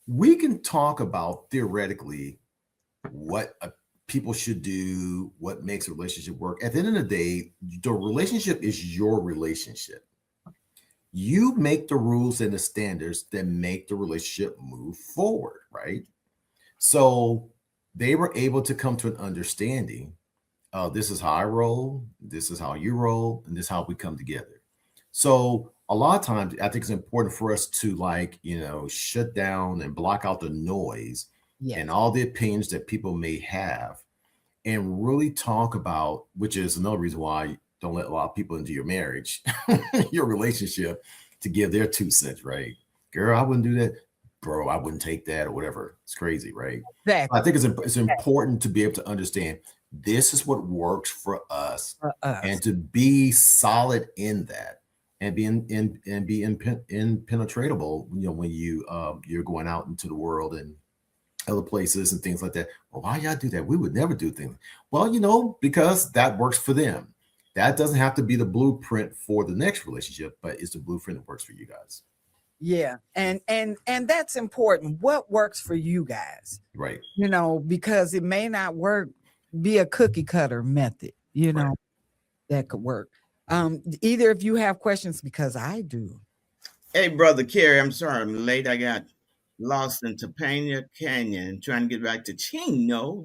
Speaker 5: we can talk about theoretically what people should do, what makes a relationship work. At the end of the day, the relationship is your relationship. You make the rules and the standards that make the relationship move forward, right? So they were able to come to an understanding. This is how I roll, this is how you roll, and this is how we come together. So a lot of times, I think it's important for us to shut down and block out the noise and all the opinions that people may have, and really talk about, which is another reason why you don't let a lot of people into your marriage, your relationship, to give their 2 cents, right? Girl, I wouldn't do that. Bro, I wouldn't take that, or whatever. It's crazy, right?
Speaker 1: Exactly.
Speaker 5: I think it's important to be able to understand this is what works for us, and to be solid in that. and be impenetratable, when you're going out into the world and other places and things like that. Well, why y'all do that? We would never do things. Well, because that works for them. That doesn't have to be the blueprint for the next relationship, but it's the blueprint that works for you guys.
Speaker 1: Yeah. And that's important. What works for you guys?
Speaker 5: Right.
Speaker 1: Because it may not work, be a cookie cutter method,
Speaker 5: Right.
Speaker 1: that could work. Either if you have questions, because I do.
Speaker 6: Hey, brother Kerry, I'm sorry I'm late. I got lost in Topanga Canyon trying to get back to Chino,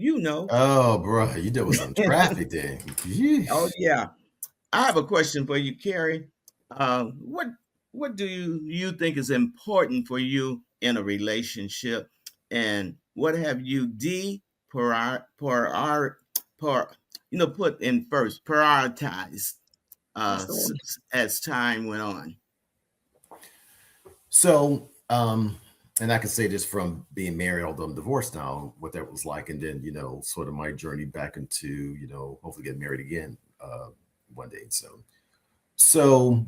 Speaker 5: Oh, bro, you dealt with some traffic there.
Speaker 6: Oh, yeah. I have a question for you, Kerry. What do you think is important for you in a relationship, and what have you put in first, prioritized as time went on?
Speaker 5: So, and I can say this from being married, although I'm divorced now, what that was like, and then sort of my journey back into hopefully getting married again one day. So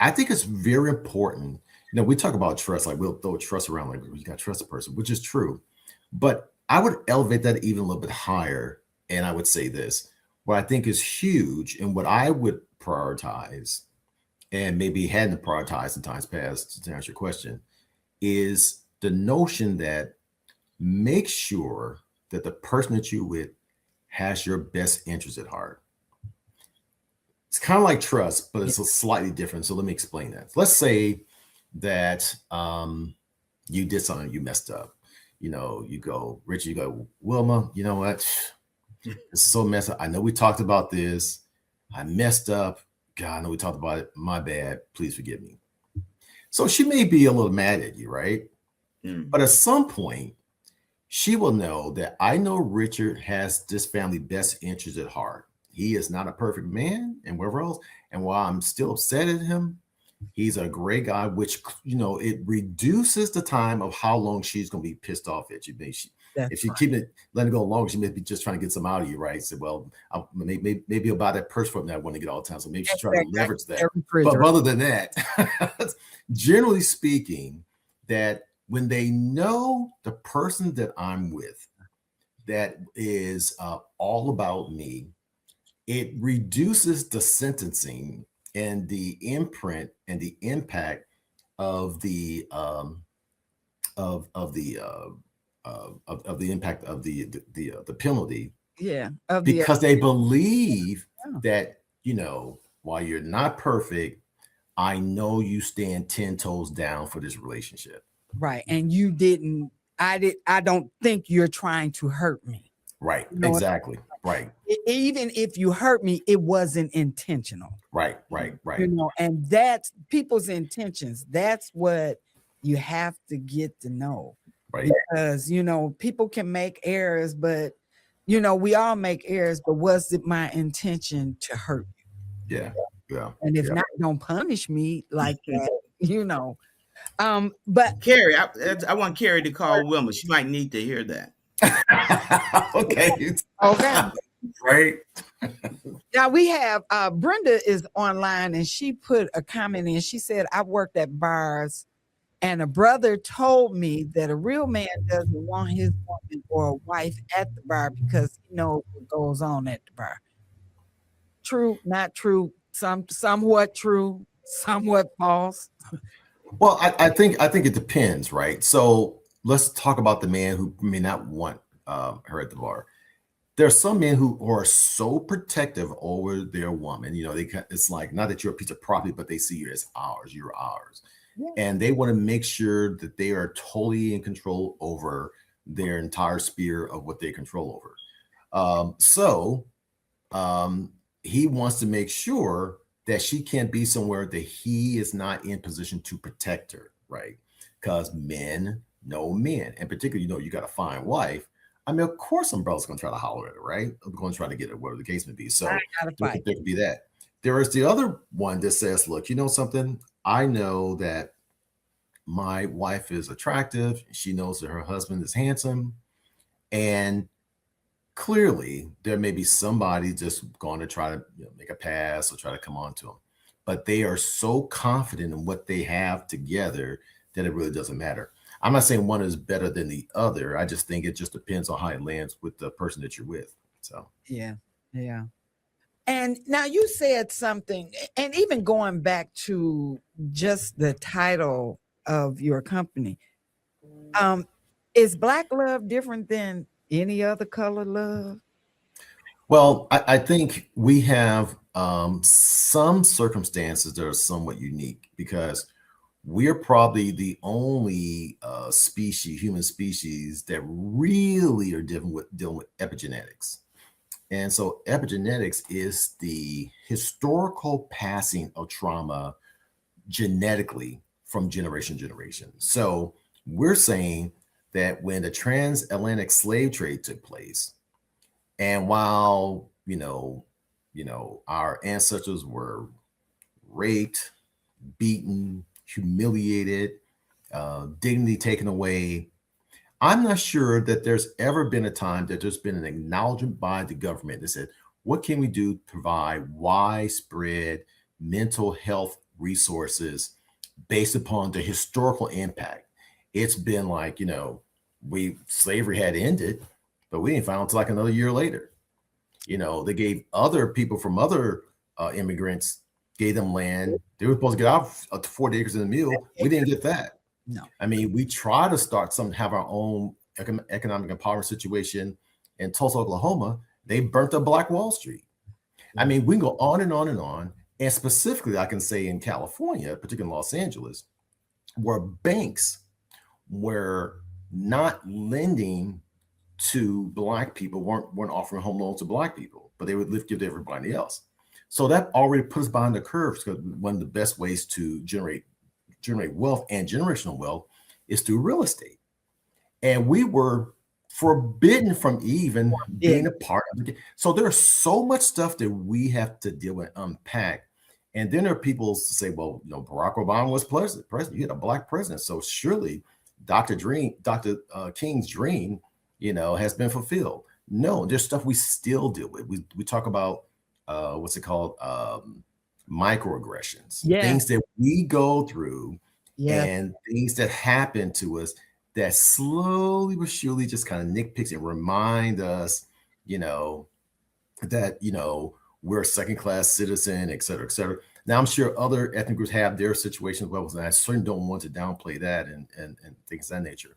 Speaker 5: I think it's very important. We talk about trust, like we'll throw trust around, like you got to trust a person, which is true. But I would elevate that even a little bit higher, and I would say this: what I think is huge, and what I would prioritize, and maybe hadn't prioritized in times past, to answer your question, is the notion that make sure that the person that you're with has your best interest at heart. It's kind of like trust, but it's a slightly different. So let me explain that. Let's say that you did something, you messed up. You go, Richard, you go, Wilma, you know what? This is so messed up. I know we talked about this. I messed up. God, I know we talked about it. My bad. Please forgive me. So she may be a little mad at you, right?
Speaker 6: Mm.
Speaker 5: But at some point, she will know that I know Richard has this family best interest at heart. He is not a perfect man and whatever else. And while I'm still upset at him, he's a great guy, which, it reduces the time of how long she's going to be pissed off at you. If she keep it, letting it go long, she may be just trying to get some out of you, right? So, well, maybe I'll buy that purse from that I want to get all the time. So maybe she's trying to leverage that. But other than that, generally speaking, that when they know the person that I'm with, that is all about me, it reduces the sentencing and the imprint and the impact of the impact of the penalty.
Speaker 1: Yeah.
Speaker 5: Because they believe that, while you're not perfect, I know you stand 10 toes down for this relationship.
Speaker 1: Right. And you didn't, I don't think you're trying to hurt me.
Speaker 5: Right. Exactly. Right.
Speaker 1: Even if you hurt me, it wasn't intentional.
Speaker 5: Right.
Speaker 1: And that's people's intentions. That's what you have to get to know.
Speaker 5: Right.
Speaker 1: Because, people can make errors, but, we all make errors, but was it my intention to hurt you?
Speaker 5: Yeah.
Speaker 1: And if not, don't punish me like that, but
Speaker 6: Kerry, I want Kerry to call Wilma. She might need to hear that.
Speaker 5: Okay. Right.
Speaker 1: Now we have Brenda is online, and she put a comment in. She said, I worked at bars, and a brother told me that a real man doesn't want his woman or a wife at the bar because he knows what goes on at the bar. True, not true, somewhat true, somewhat false.
Speaker 5: Well, I think it depends, right? So let's talk about the man who may not want her at the bar. There are some men who are so protective over their woman. It's like, not that you're a piece of property, but they see you as ours. You're ours. Yeah. And they want to make sure that they are totally in control over their entire sphere of what they control over. So he wants to make sure that she can't be somewhere that he is not in position to protect her, right? Because men know men. And particularly, you got a fine wife. I mean, of course, some brother's going to try to holler at her, right? I'm going to try to get her, whatever the case may be. So there could be that. There is the other one that says, look, you know something? I know that my wife is attractive. She knows that her husband is handsome. And clearly, there may be somebody just going to try to make a pass or try to come on to him. but they are so confident in what they have together that it really doesn't matter. I'm not saying one is better than the other. I just think it just depends on how it lands with the person that you're with. So
Speaker 1: Yeah. Yeah. And now you said something, and even going back to just the title of your company, is Black love different than any other color love?
Speaker 5: well, I think we have some circumstances that are somewhat unique because we're probably the only human species that really are dealing with epigenetics. And so epigenetics is the historical passing of trauma genetically from generation to generation. So we're saying that when the transatlantic slave trade took place, and while our ancestors were raped, beaten, humiliated, dignity taken away, I'm not sure that there's ever been a time that there's been an acknowledgement by the government that said, what can we do to provide widespread mental health resources based upon the historical impact? It's been like, slavery had ended, but we didn't find out until like another year later. They gave other people from other immigrants, gave them land. They were supposed to get out 40 acres in the mule. We didn't get that.
Speaker 1: No.
Speaker 5: I mean, we try to have our own economic empowerment situation in Tulsa, Oklahoma. They burnt up Black Wall Street. I mean, we can go on and on and on. And specifically, I can say in California, particularly in Los Angeles, where banks were not lending to Black people, weren't offering home loans to Black people, but they would give to everybody else. So that already puts us behind the curve, because one of the best ways to generate wealth and generational wealth is through real estate. And we were forbidden from even being a part of it. So there's so much stuff that we have to deal with, unpack. And then there are people say, well, Barack Obama was president. You had a Black president. So surely Dr. King's dream, has been fulfilled. No, there's stuff we still deal with. We talk about what's it called? Microaggressions, things that we go through, and things that happen to us that slowly but surely just kind of nitpicks and remind us, that, we're a second-class citizen, et cetera, et cetera. Now, I'm sure other ethnic groups have their situations, and I certainly don't want to downplay that and things of that nature.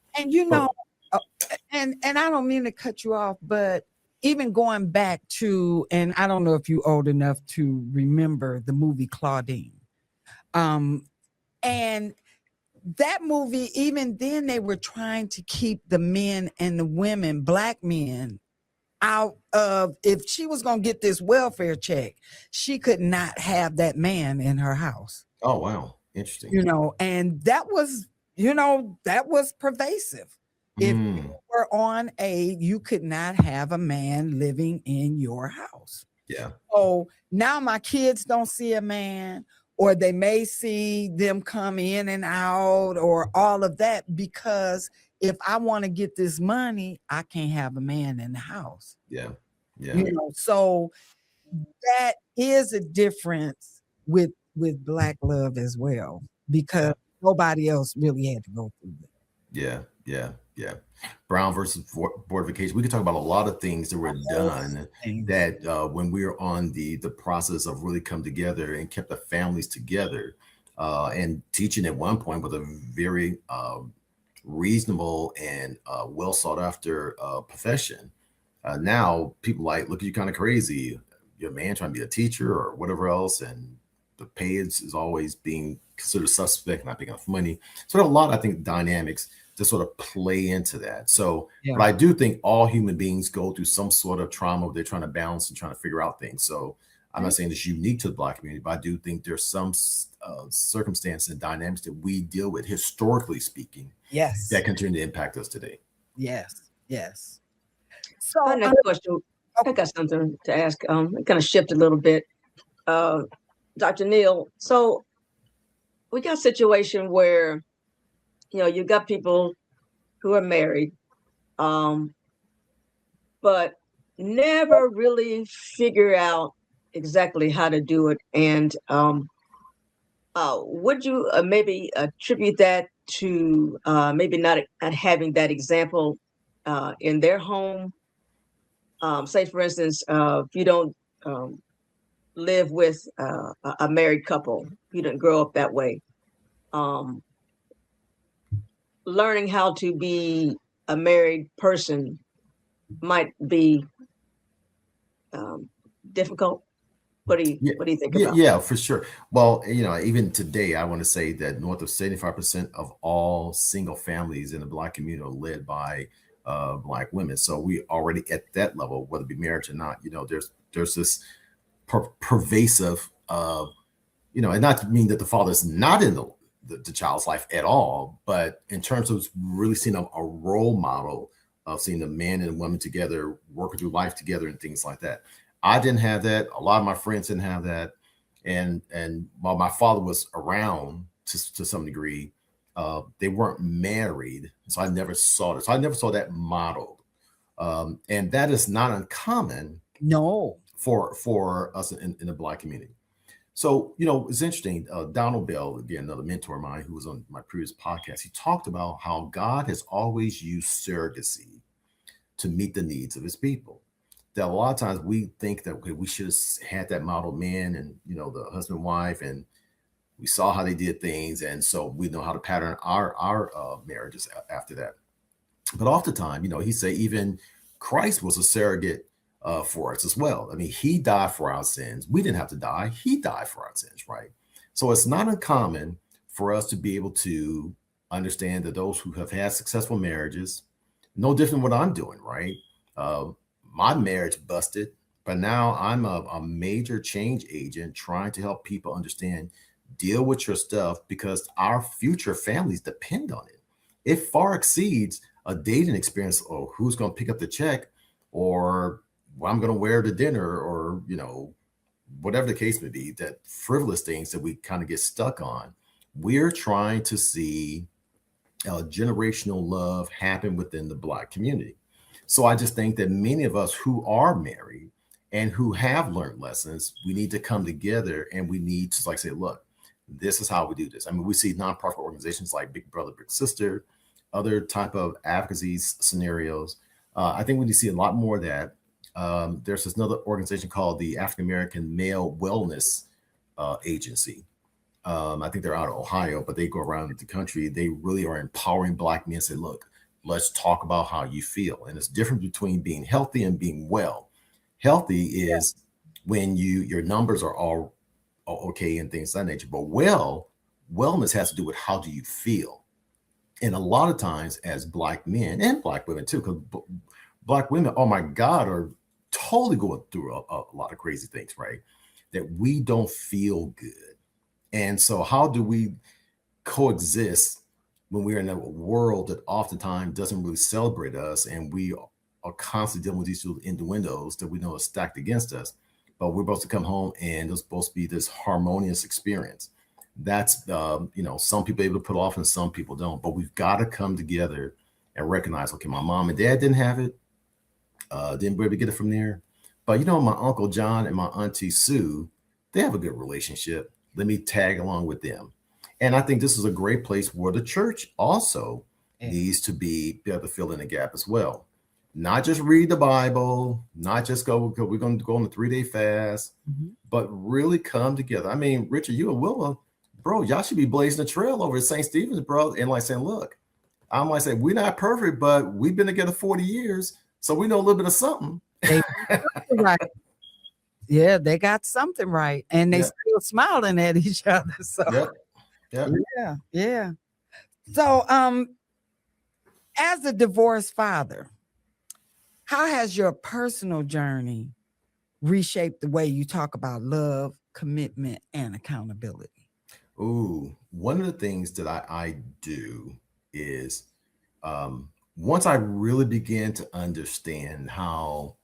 Speaker 1: And and I don't mean to cut you off, but even going back to, and I don't know if you're old enough to remember the movie Claudine. And that movie, even then, they were trying to keep the men and the women, Black men, out of, if she was going to get this welfare check, she could not have that man in her house.
Speaker 5: Oh, wow. Interesting.
Speaker 1: And that was, that was pervasive. If you were on aid, you could not have a man living in your house.
Speaker 5: Yeah.
Speaker 1: So now my kids don't see a man, or they may see them come in and out, or all of that, because if I want to get this money, I can't have a man in the house.
Speaker 5: Yeah. Yeah.
Speaker 1: So that is a difference with Black love as well, because nobody else really had to go through it.
Speaker 5: Yeah. Yeah. Yeah. Brown versus Boardification. We could talk about a lot of things that were done that when we were on the process of really come together and kept the families together, and teaching at one point was a very reasonable and well sought after profession. Now people look at you kind of crazy. You're a man trying to be a teacher or whatever else, and the pay is always being considered suspect, not picking enough money. So there are a lot, I think, dynamics to sort of play into that. So, but I do think all human beings go through some sort of trauma where they're trying to balance and trying to figure out things. So I'm not saying it's unique to the Black community, but I do think there's some circumstances and dynamics that we deal with, historically speaking, that continue to impact us today.
Speaker 1: Yes. So
Speaker 2: my next question, I got something to ask. Kind of shift a little bit. Dr. Neal, so we got a situation where you got people who are married, but never really figure out exactly how to do it. And Would you maybe attribute that to maybe not having that example in their home? Say, for instance, if you don't live with a married couple, you didn't grow up that way. Um, Learning how to be a married person might be difficult. What do you think about?
Speaker 5: Yeah, for sure. Well, even today, I want to say that north of 75% of all single families in the Black community are led by Black women. So we already at that level, whether it be marriage or not, there's this pervasive, and not to mean that the father's not in the child's life at all, but in terms of really seeing a role model of seeing the man and woman together, working through life together and things like that. I didn't have that. A lot of my friends didn't have that. And while my father was around to some degree, they weren't married. So I never saw this. So I never saw that modeled. And that is not uncommon
Speaker 1: No.
Speaker 5: for us in the Black community. So, it's interesting. Donald Bell, again, another mentor of mine who was on my previous podcast, he talked about how God has always used surrogacy to meet the needs of his people. That a lot of times we think that, okay, we should have had that model man and, the husband and wife, and we saw how they did things. And so we know how to pattern our marriages after that. But oftentimes, he said even Christ was a surrogate for us as well. I mean, he died for our sins. We didn't have to die. He died for our sins, right? So it's not uncommon for us to be able to understand that those who have had successful marriages, no different than what I'm doing, right? My marriage busted, but now I'm a major change agent trying to help people understand, deal with your stuff, because our future families depend on it. It far exceeds a dating experience or who's going to pick up the check or what I'm going to wear to dinner or, whatever the case may be, that frivolous things that we kind of get stuck on. We're trying to see generational love happen within the Black community. So I just think that many of us who are married and who have learned lessons, we need to come together and we need to say, look, this is how we do this. I mean, we see nonprofit organizations like Big Brother, Big Sister, other type of advocacy scenarios. I think we need to see a lot more of that. There's this another organization called the African American Male Wellness Agency. I think they're out of Ohio, but they go around the country. They really are empowering Black men and say, look, let's talk about how you feel. And it's different between being healthy and being well. Healthy is when your numbers are all okay and things of that nature. But wellness has to do with how do you feel. And a lot of times as Black men and Black women too, because Black women, oh my God, are totally going through a lot of crazy things, right? That we don't feel good. And so how do we coexist when we're in a world that oftentimes doesn't really celebrate us, and we are constantly dealing with these innuendos that we know are stacked against us, but we're supposed to come home and there's supposed to be this harmonious experience. That's, some people are able to put off and some people don't, but we've got to come together and recognize, okay, my mom and dad didn't have it. Didn't be able to get it from there. But, my Uncle John and my Auntie Sue, they have a good relationship. Let me tag along with them. And I think this is a great place where the church also needs to be able to fill in the gap as well. Not just read the Bible, not just we're going to go on a 3-day fast, but really come together. I mean, Richard, you and Willa, bro, y'all should be blazing a trail over at St. Stephen's, bro. And saying, look, I'm saying, we're not perfect, but we've been together 40 years. So we know a little bit of something.
Speaker 1: Right. Yeah, they got something right. And they still smiling at each other. So yeah. So as a divorced father, how has your personal journey reshaped the way you talk about love, commitment, and accountability?
Speaker 5: Ooh, one of the things that I do is once I really begin to understand how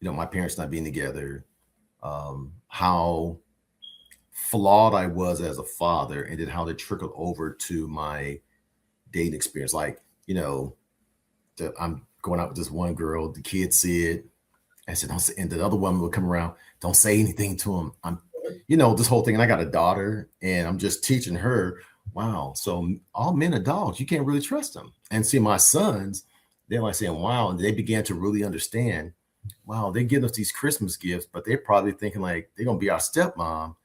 Speaker 5: my parents not being together, how flawed I was as a father, and then how they trickled over to my dating experience. I'm going out with this one girl, the kids see it, and said, don't say, and the other woman will come around, don't say anything to him. I'm this whole thing, and I got a daughter, and I'm just teaching her, wow, so all men are dogs. You can't really trust them. And see, my sons, they're like saying, wow, and they began to really understand, wow, they give us these Christmas gifts, but they're probably thinking like they're gonna be our stepmom.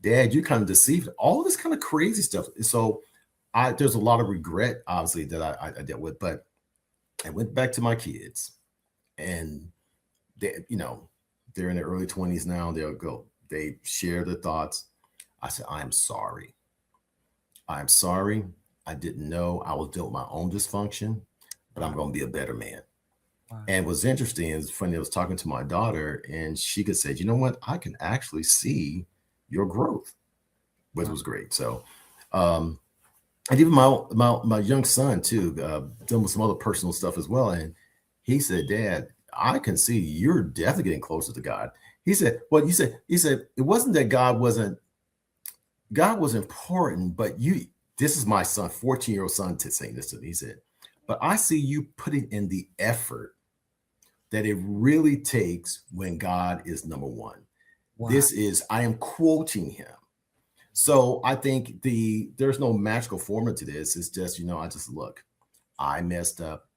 Speaker 5: Dad, you kind of deceived. All this kind of crazy stuff. So there's a lot of regret, obviously, that I dealt with, but I went back to my kids, and they, they're in their early 20s now. They share their thoughts. I said, I'm sorry. I'm sorry. I didn't know I was dealing with my own dysfunction, but I'm going to be a better man. Wow. And what's interesting is funny, I was talking to my daughter, and she could say, you know what? I can actually see your growth, which was great. So, and even my young son too, dealing with some other personal stuff as well. And he said, Dad, I can see you're definitely getting closer to God. He said, well, he said, it wasn't that God was important, but this is my son, 14-year-old son, saying this to me. He said, but I see you putting in the effort that it really takes when God is number one. Wow. I am quoting him. So I think there's no magical formula to this. It's just, I messed up.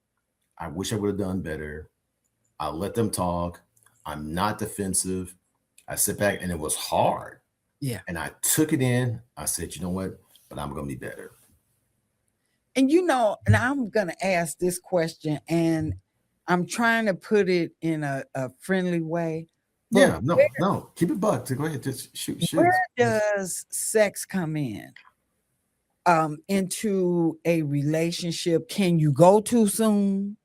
Speaker 5: I wish I would have done better. I let them talk. I'm not defensive. I sit back, and it was hard.
Speaker 1: Yeah.
Speaker 5: And I took it in. I said, you know what? But I'm going to be better.
Speaker 1: And and I'm going to ask this question, and I'm trying to put it in a friendly way.
Speaker 5: Yeah, no, keep it buck. Go ahead, just shoot.
Speaker 1: Where does sex come in? Into a relationship? Can you go too soon?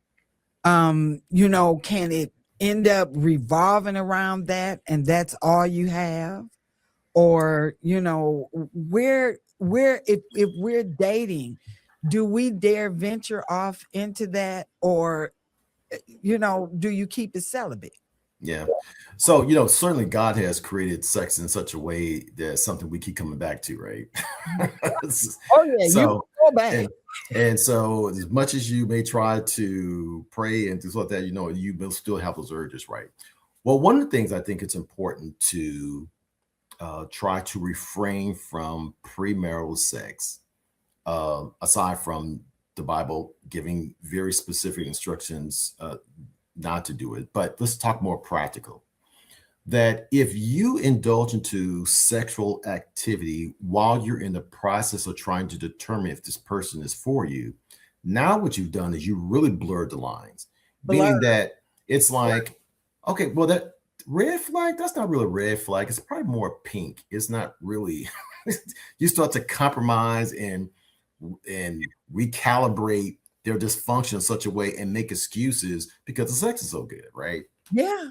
Speaker 1: Can it end up revolving around that, and that's all you have? Or, where if we're dating, do we dare venture off into that? Or, do you keep it celibate?
Speaker 5: Yeah. So, certainly God has created sex in such a way that something we keep coming back to, right?
Speaker 1: Oh, yeah. So, you go back.
Speaker 5: And so as much as you may try to pray and things like that, you will still have those urges, right? Well, one of the things I think it's important to try to refrain from premarital sex, aside from the Bible giving very specific instructions not to do it. But let's talk more practical. That if you indulge into sexual activity while you're in the process of trying to determine if this person is for you, now what you've done is you really blurred the lines, meaning that it's like, okay, well, that red flag, that's not really a red flag. It's probably more pink. It's not really, you start to compromise and recalibrate their dysfunction in such a way and make excuses because the sex is so good, right?
Speaker 1: Yeah.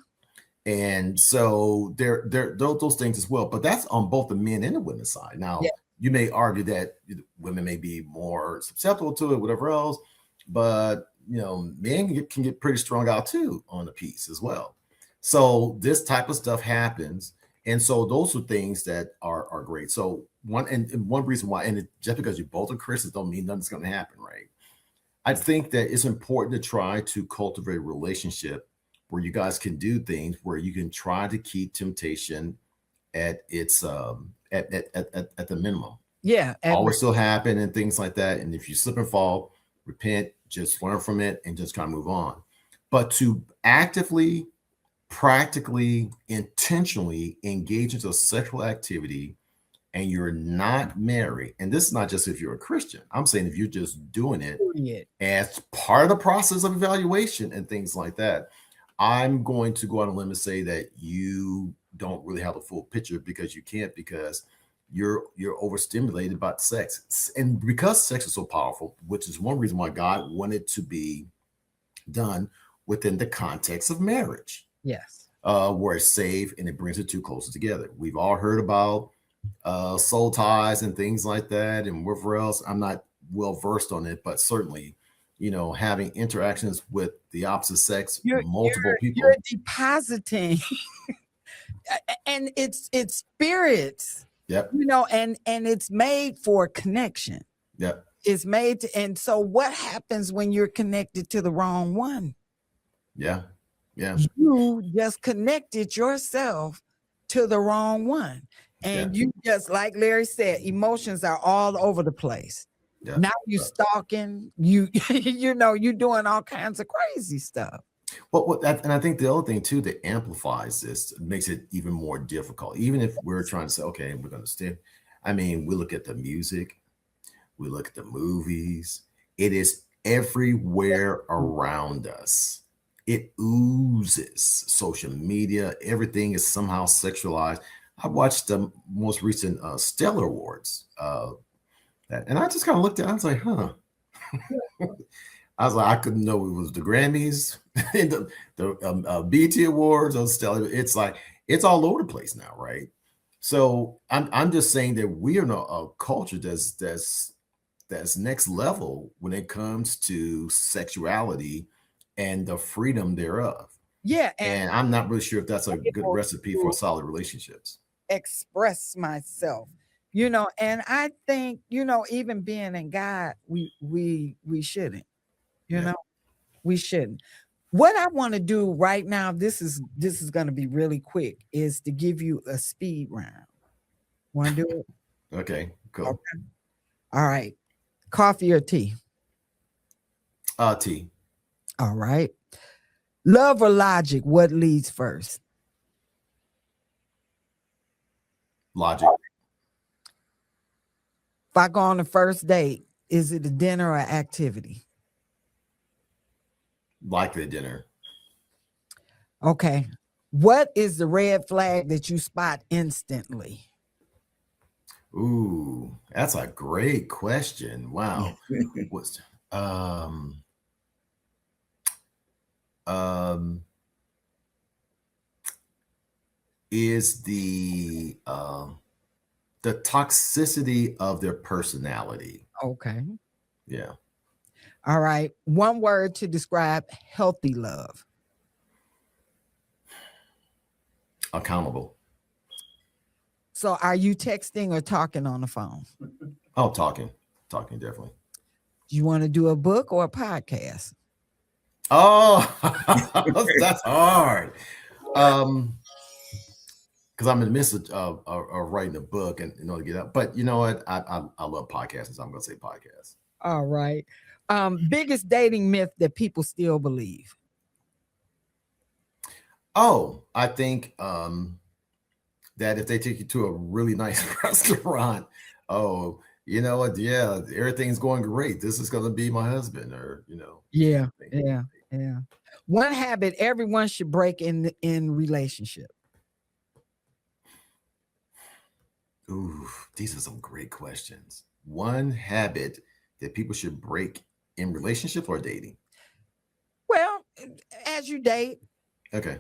Speaker 5: And so there those things as well, but that's on both the men and the women's side. Now, you may argue that women may be more susceptible to it, whatever else, but men can get pretty strung out too on the piece as well. So this type of stuff happens, and so those are things that are great. So one reason why, and just because you both are Christians don't mean nothing's going to happen, right? I think that it's important to try to cultivate a relationship where you guys can do things where you can try to keep temptation at its at the minimum.
Speaker 1: Yeah.
Speaker 5: Always still happen and things like that. And if you slip and fall, repent, just learn from it and just kind of move on. But to actively, practically, intentionally engage into sexual activity and you're not married, and this is not just if you're a Christian, I'm saying if you're just doing it as part of the process of evaluation and things like that, I'm going to go out on a limb and say that you don't really have a full picture because you can't, because you're overstimulated by sex. And because sex is so powerful, which is one reason why God wanted to be done within the context of marriage.
Speaker 1: Yes.
Speaker 5: Where it's safe and it brings the two closer together. We've all heard about soul ties and things like that, and whatever else. I'm not well versed on it, but certainly, having interactions with the opposite sex, multiple people.
Speaker 1: You're depositing, and it's spirits.
Speaker 5: Yep.
Speaker 1: And it's made for connection.
Speaker 5: Yep.
Speaker 1: It's made to, and so what happens when you're connected to the wrong one?
Speaker 5: Yeah. Yeah.
Speaker 1: You just connected yourself to the wrong one. And you just, like Larry said, emotions are all over the place.
Speaker 5: Yeah.
Speaker 1: Now you stalking, you you doing all kinds of crazy stuff.
Speaker 5: Well, and I think the other thing too that amplifies this makes it even more difficult. Even if we're trying to say, okay, we're going to stay. I mean, we look at the music, we look at the movies. It is everywhere around us. It oozes. Social media, everything is somehow sexualized. I watched the most recent Stellar Awards, and I just kind of looked at it. I was like, huh. I was like, I couldn't know it was the Grammys, the BET Awards, those Stellar. It's like it's all over the place now, right? So I'm just saying that we are in a culture that's next level when it comes to sexuality and the freedom thereof.
Speaker 1: Yeah,
Speaker 5: And I'm not really sure if that's a good recipe for solid relationships.
Speaker 1: Express myself, and I think, even being in God, we shouldn't, we shouldn't. What I want to do right now, this is going to be really quick, is to give you a speed round. Want to do it?
Speaker 5: Okay, cool.
Speaker 1: Okay. All right. Coffee or tea?
Speaker 5: Tea.
Speaker 1: All right. Love or logic? What leads first?
Speaker 5: Logic.
Speaker 1: If I go on the first date, is it a dinner or activity?
Speaker 5: Likely dinner.
Speaker 1: Okay. What is the red flag that you spot instantly?
Speaker 5: Ooh, that's a great question. Wow. What's is the toxicity of their personality.
Speaker 1: Okay.
Speaker 5: Yeah.
Speaker 1: All right. One word to describe healthy love.
Speaker 5: Accountable.
Speaker 1: So are you texting or talking on the phone?
Speaker 5: Oh, talking definitely.
Speaker 1: Do you want to do a book or a podcast?
Speaker 5: Oh, that's hard. Because I'm in the midst of writing a book and to get up. But you know what? I love podcasts, so I'm going to say podcast.
Speaker 1: All right. Biggest dating myth that people still believe.
Speaker 5: Oh, I think that if they take you to a really nice restaurant, oh, you know what? Yeah, everything's going great. This is going to be my husband, or
Speaker 1: Yeah. One habit everyone should break in relationship.
Speaker 5: Ooh, these are some great questions. One habit that people should break in relationship or dating?
Speaker 1: Well, as you date.
Speaker 5: Okay.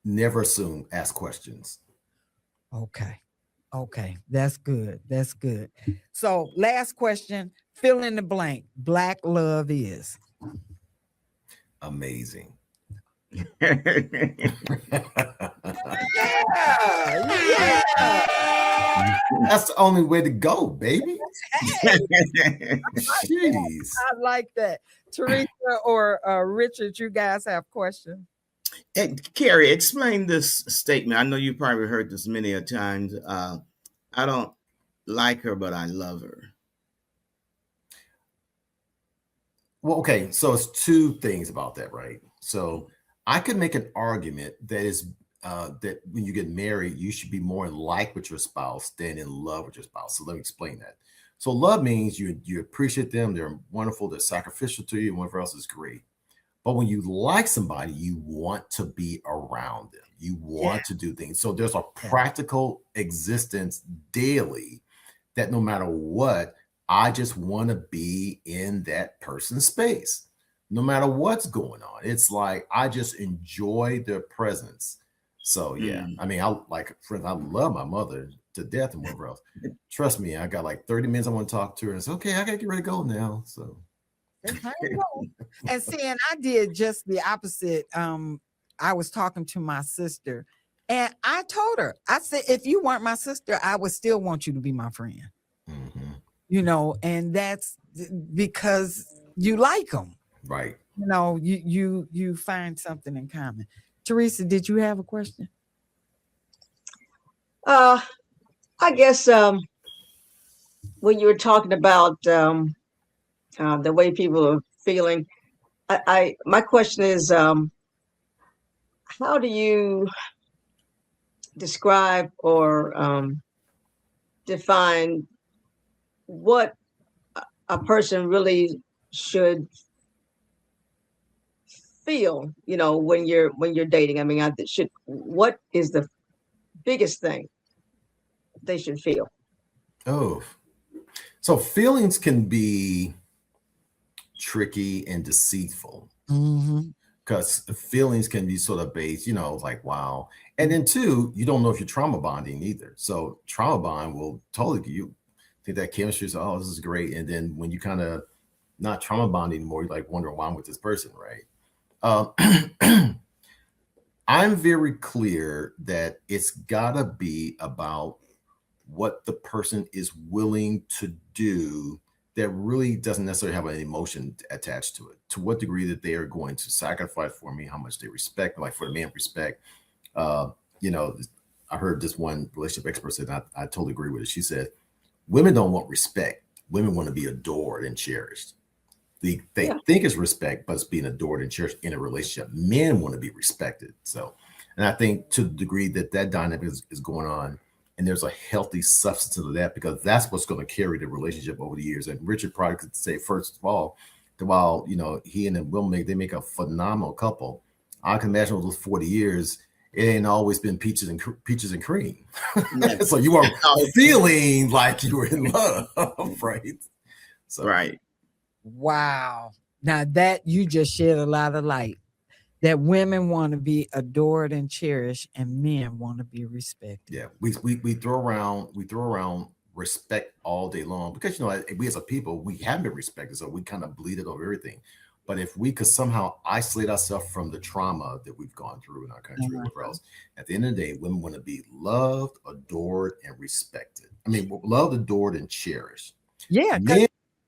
Speaker 5: Never assume, ask questions.
Speaker 1: Okay. That's good. So last question, fill in the blank. Black love is
Speaker 5: amazing.
Speaker 1: Yeah.
Speaker 5: That's the only way to go, baby.
Speaker 1: Hey.
Speaker 5: Jeez.
Speaker 1: I like that. Teresa or Richard, you guys have questions?
Speaker 6: And Kerry, explain this statement. I know you probably heard this many a times. I don't like her, but I love her.
Speaker 5: Well, okay, so it's two things about that, right? So I could make an argument that is that when you get married, you should be more in like with your spouse than in love with your spouse. So let me explain that. So love means you appreciate them, they're wonderful, they're sacrificial to you, and whatever else is great. But when you like somebody, you want to be around them. You want to do things. So there's a practical existence daily that no matter what, I just want to be in that person's space, no matter what's going on. It's like I just enjoy their presence. So yeah, I mean, I like friends. I love my mother to death and whatever else. Trust me, I got like 30 minutes I want to talk to her. And it's okay. I gotta get ready to go now. So.
Speaker 1: And see, and I did just the opposite. I was talking to my sister, and I told her, I said, if you weren't my sister, I would still want you to be my friend.
Speaker 5: Mm-hmm.
Speaker 1: And that's because you like them.
Speaker 5: Right.
Speaker 1: you know, you find something in common. Teresa, did you have a question?
Speaker 2: I guess when you were talking about the way people are feeling, my question is, how do you describe or define what a person really should feel, you know, when you're dating? I mean, what is the biggest thing they should feel?
Speaker 5: Oh, so feelings can be tricky and deceitful
Speaker 1: Mm-hmm.
Speaker 5: because feelings can be sort of based, you know, like, wow. And then two, you don't know if you're trauma bonding either. So trauma bond will totally you think that chemistry is, oh, this is great. And then when you kind of not trauma bonding anymore, you're like wondering why I'm with this person, right? I'm very clear that it's gotta be about what the person is willing to do that really doesn't necessarily have an emotion attached to it. To what degree that they are going to sacrifice for me, how much they respect, like for the man respect. You know, I heard this one relationship expert said, I totally agree with it. She said, women don't want respect. Women want to be adored and cherished. They
Speaker 2: Yeah.
Speaker 5: think it's respect, but it's being adored and cherished in a relationship. Men want to be respected. So, and I think to the degree that that dynamic is going on, and there's a healthy substance of that, because that's what's going to carry the relationship over the years. And Richard probably could say, first of all, that while, you know, he and Will they make a phenomenal couple. I can imagine over those 40 years, it ain't always been peaches and cream.
Speaker 6: Yeah.
Speaker 5: So you are feeling like you were in love, right? So,
Speaker 6: Right.
Speaker 1: Wow. Now that you just shed a lot of light, that women want to be adored and cherished and men want to be respected.
Speaker 5: yeah, we throw around respect all day long because, you know, we as a people, we haven't been respected, so we kind of bleed it over everything. But if we could somehow isolate ourselves from the trauma that we've gone through in our country, or whatever else, at the end of the day, women want to be loved, adored, and respected. I mean, loved, adored, and cherished.
Speaker 1: Yeah.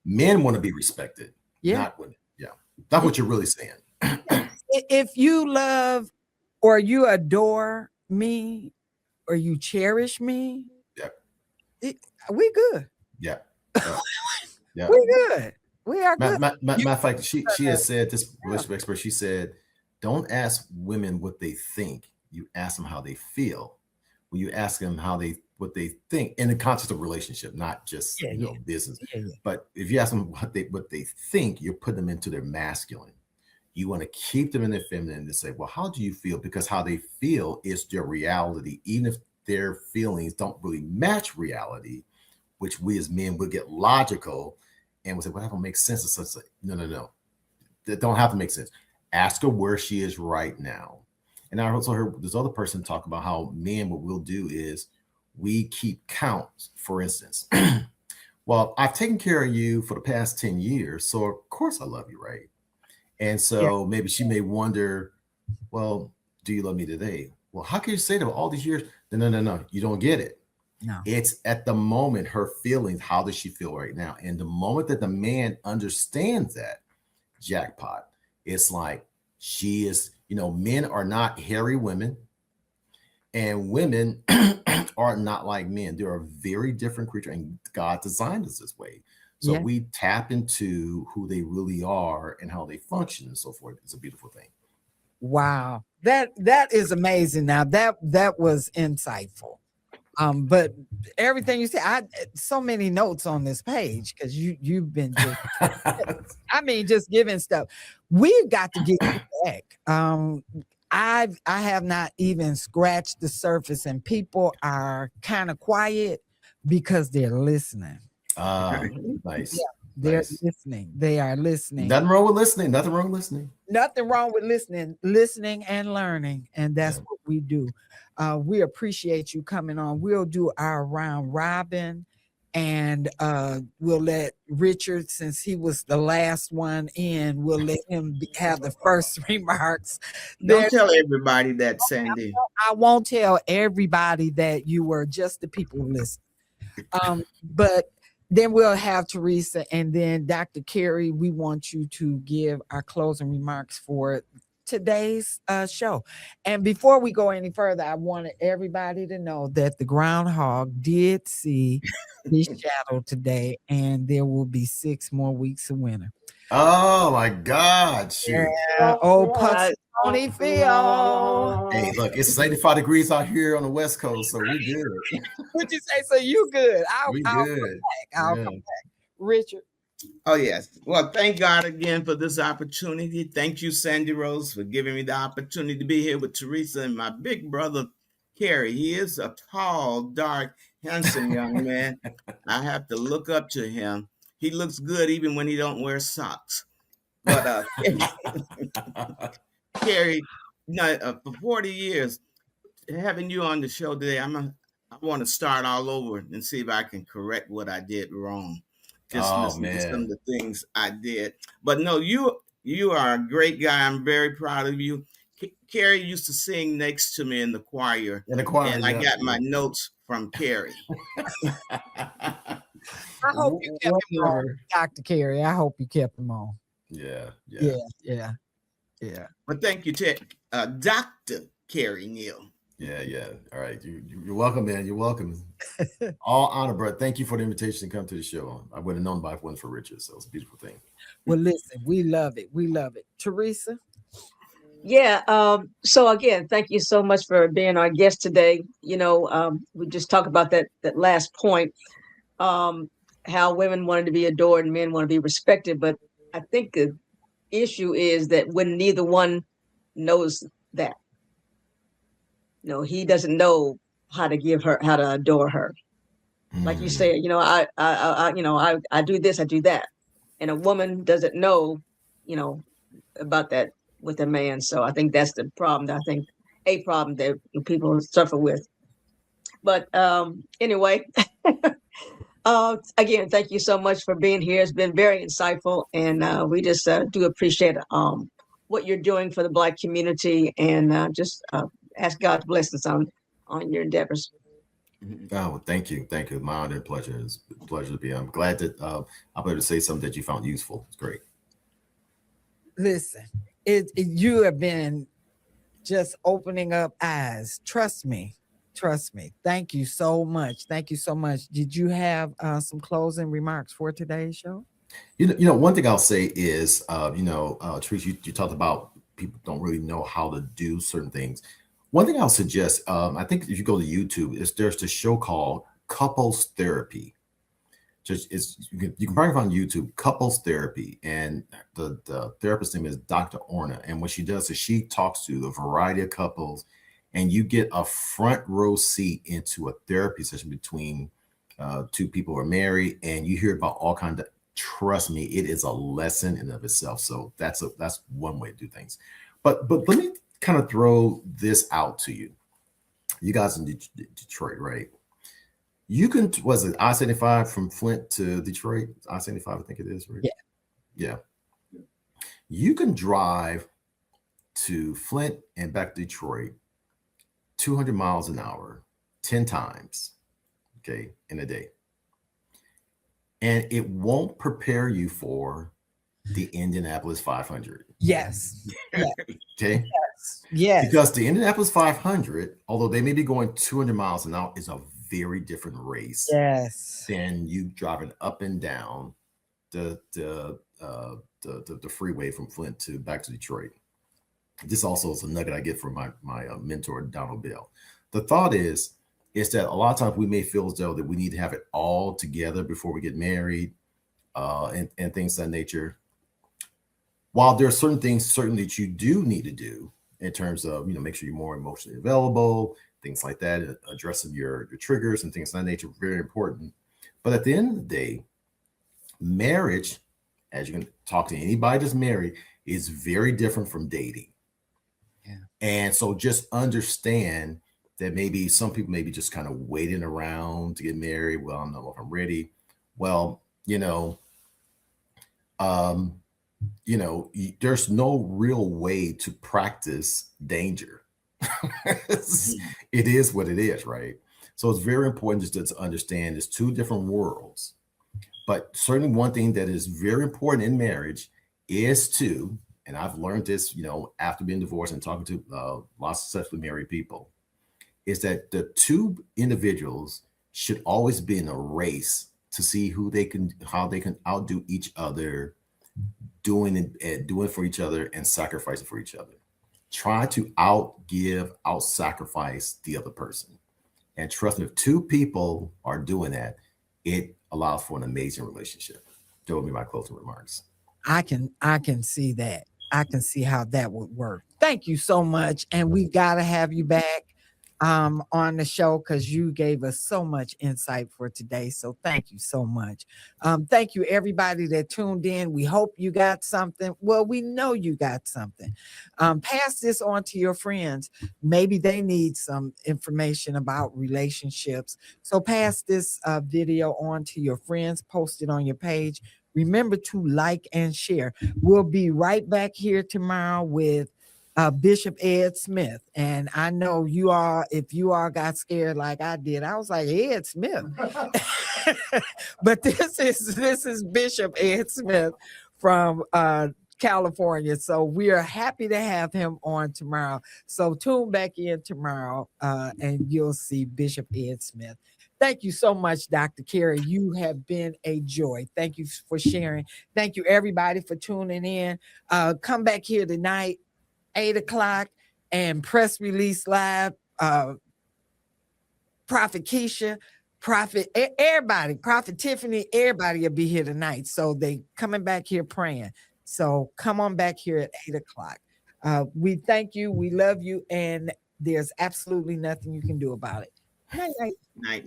Speaker 5: Men want to be respected, not women. Yeah, that's what you're really saying.
Speaker 1: If you love or you adore me or you cherish me, we good.
Speaker 5: Yeah. Yeah.
Speaker 1: We good. We are good.
Speaker 5: Matter of fact, she has said, this relationship expert, she said, don't ask women what they think. You ask them how they feel. When you ask them what they think in the context of relationship, not just business. But if you ask them what they think, you're putting them into their masculine. You want to keep them in their feminine and say, well, how do you feel? Because how they feel is their reality, even if their feelings don't really match reality, which we as men would get logical and we'll say, well, that don't make sense. It's such no. That don't have to make sense. Ask her where she is right now. And I also heard this other person talk about how men, what we'll do is we keep counts, for instance. Well, I've taken care of you for the past 10 years, so of course I love you, right? And so maybe she may wonder, well, do you love me today? Well, how can you say that all these years? No, you don't get it.
Speaker 1: No.
Speaker 5: It's at the moment, her feelings, how does she feel right now? And the moment that the man understands that, jackpot, it's like she is, you know, men are not hairy women and women are not like men. They're a very different creature and God designed us this way. So we tap into who they really are and how they function and so forth. It's a beautiful thing.
Speaker 1: Wow. That is amazing. Now that was insightful. But everything you said, so many notes on this page because you've been just, just giving stuff. We've got to get you back. I have not even scratched the surface, and people are kind of quiet because they're listening.
Speaker 5: Nice.
Speaker 1: Yeah, they're listening. They are listening.
Speaker 5: Nothing wrong with listening. Nothing wrong with
Speaker 1: listening and learning. And that's what we do. We appreciate you coming on. We'll do our round robin and we'll let Richard, since he was the last one in, we'll let him have the first remarks.
Speaker 6: Don't tell everybody that, Sandy.
Speaker 1: I won't tell everybody that. You were just the people who listen. But then we'll have Teresa, and then Dr. Kerry, we want you to give our closing remarks for today's show. And before we go any further, I wanted everybody to know that the groundhog did see his shadow today, and there will be 6 more weeks of winter.
Speaker 5: Oh my God! Shoot.
Speaker 1: Yeah. Oh, Punxsutawney Phil.
Speaker 5: Hey, look, it's 85 degrees out here on the West Coast, so we good.
Speaker 1: What'd you say? So you good? I'll
Speaker 5: We
Speaker 1: come
Speaker 5: good.
Speaker 1: back. I'll
Speaker 5: Yeah.
Speaker 1: come back. Richard.
Speaker 6: Oh, yes. Well, thank God again for this opportunity. Thank you, Sande Rose, for giving me the opportunity to be here with Teresa and my big brother, Kerry. He is a tall, dark, handsome young man. I have to look up to him. He looks good even when he don't wear socks. But Kerry, for 40 years, having you on the show today, I want to start all over and see if I can correct what I did wrong. Just listen to some of the things I did. But no, you are a great guy. I'm very proud of you. Kerry used to sing next to me in the choir. And I got my notes from Kerry.
Speaker 1: I hope you kept him on, Dr. Kerry. I hope you kept him on.
Speaker 5: Yeah.
Speaker 6: But thank you, Dr. Kerry Neal.
Speaker 5: Yeah. All right. You're welcome, man. You're welcome. All honor, bro. Thank you for the invitation to come to the show. I would have known by if it wasn't for Richard. So it's a beautiful thing.
Speaker 1: Well, listen, we love it. We love it. Teresa?
Speaker 2: Yeah. So again, thank you so much for being our guest today. You know, we just talked about that last point, how women wanted to be adored and men want to be respected. But I think the issue is that when neither one knows that, he doesn't know how to adore her. Like you said, I do this, I do that. And a woman doesn't know, about that with a man. So I think that's the problem. A problem that people suffer with. But anyway, again, thank you so much for being here. It's been very insightful. And we just do appreciate what you're doing for the Black community, and just ask God's blessings on your endeavors.
Speaker 5: Oh, thank you. My honor and pleasure. It's a pleasure to be. I'm glad that I'm able to say something that you found useful. It's great.
Speaker 1: Listen, you have been just opening up eyes. Trust me. Thank you so much. Did you have some closing remarks for today's show?
Speaker 5: One thing I'll say is, Teresa, you talked about people don't really know how to do certain things. One thing I'll suggest, I think if you go to YouTube, there's this show called Couples Therapy. You can probably find YouTube Couples Therapy, and the therapist's name is Dr. Orna. And what she does is she talks to a variety of couples, and you get a front row seat into a therapy session between two people who are married, and you hear about all kinds of. Trust me, it is a lesson in and of itself. So that's one way to do things. But let me kind of throw this out to you. You guys in Detroit, right? You can, was it I-75 from Flint to Detroit? I-75, I think it is, right? Yeah. You can drive to Flint and back to Detroit 200 miles an hour 10 times, okay, in a day. And it won't prepare you for the Indianapolis 500.
Speaker 1: Yes.
Speaker 5: Okay.
Speaker 1: Yes.
Speaker 5: Because the Indianapolis 500, although they may be going 200 miles an hour, is a very different race.
Speaker 1: Yes.
Speaker 5: Than you driving up and down the freeway from Flint to back to Detroit. This also is a nugget I get from my mentor, Donald Bell. The thought is that a lot of times we may feel as though that we need to have it all together before we get married, and things of that nature. While there are certain things certainly that you do need to do in terms of, make sure you're more emotionally available, things like that, addressing your triggers and things of that nature, very important. But at the end of the day, marriage, as you can talk to anybody that's married, is very different from dating.
Speaker 1: Yeah. And
Speaker 5: so just understand that maybe some people may be just kind of waiting around to get married. Well, I don't know if I'm ready. Well, there's no real way to practice danger. It is what it is, right? So it's very important just to understand there's two different worlds. But certainly one thing that is very important in marriage is to, and I've learned this, after being divorced and talking to lots of successfully married people, is that the two individuals should always be in a race to see how they can outdo each other, doing for each other and sacrificing for each other. Try to out sacrifice the other person. And trust me, if two people are doing that, it allows for an amazing relationship. That will be my closing remarks.
Speaker 1: I can see that. I can see how that would work. Thank you so much. And we got to have you back on the show because you gave us so much insight for today. So thank you so much. Thank you, everybody that tuned in. We hope you got something. Well, we know you got something. Pass this on to your friends. Maybe they need some information about relationships. So pass this video on to your friends. Post it on your page. Remember to like and share. We'll be right back here tomorrow with Bishop Ed Smith. And I know you all, if you all got scared like I did, I was like, Ed Smith. But this is Bishop Ed Smith from California. So we are happy to have him on tomorrow. So tune back in tomorrow and you'll see Bishop Ed Smith. Thank you so much, Dr. Kerry. You have been a joy. Thank you for sharing. Thank you, everybody, for tuning in. Come back here tonight, 8 o'clock, and Press Release Live. Prophet Keisha, everybody, Prophet Tiffany, everybody will be here tonight. So they coming back here praying. So come on back here at 8 o'clock. We thank you. We love you. And there's absolutely nothing you can do about it.
Speaker 6: Night, night.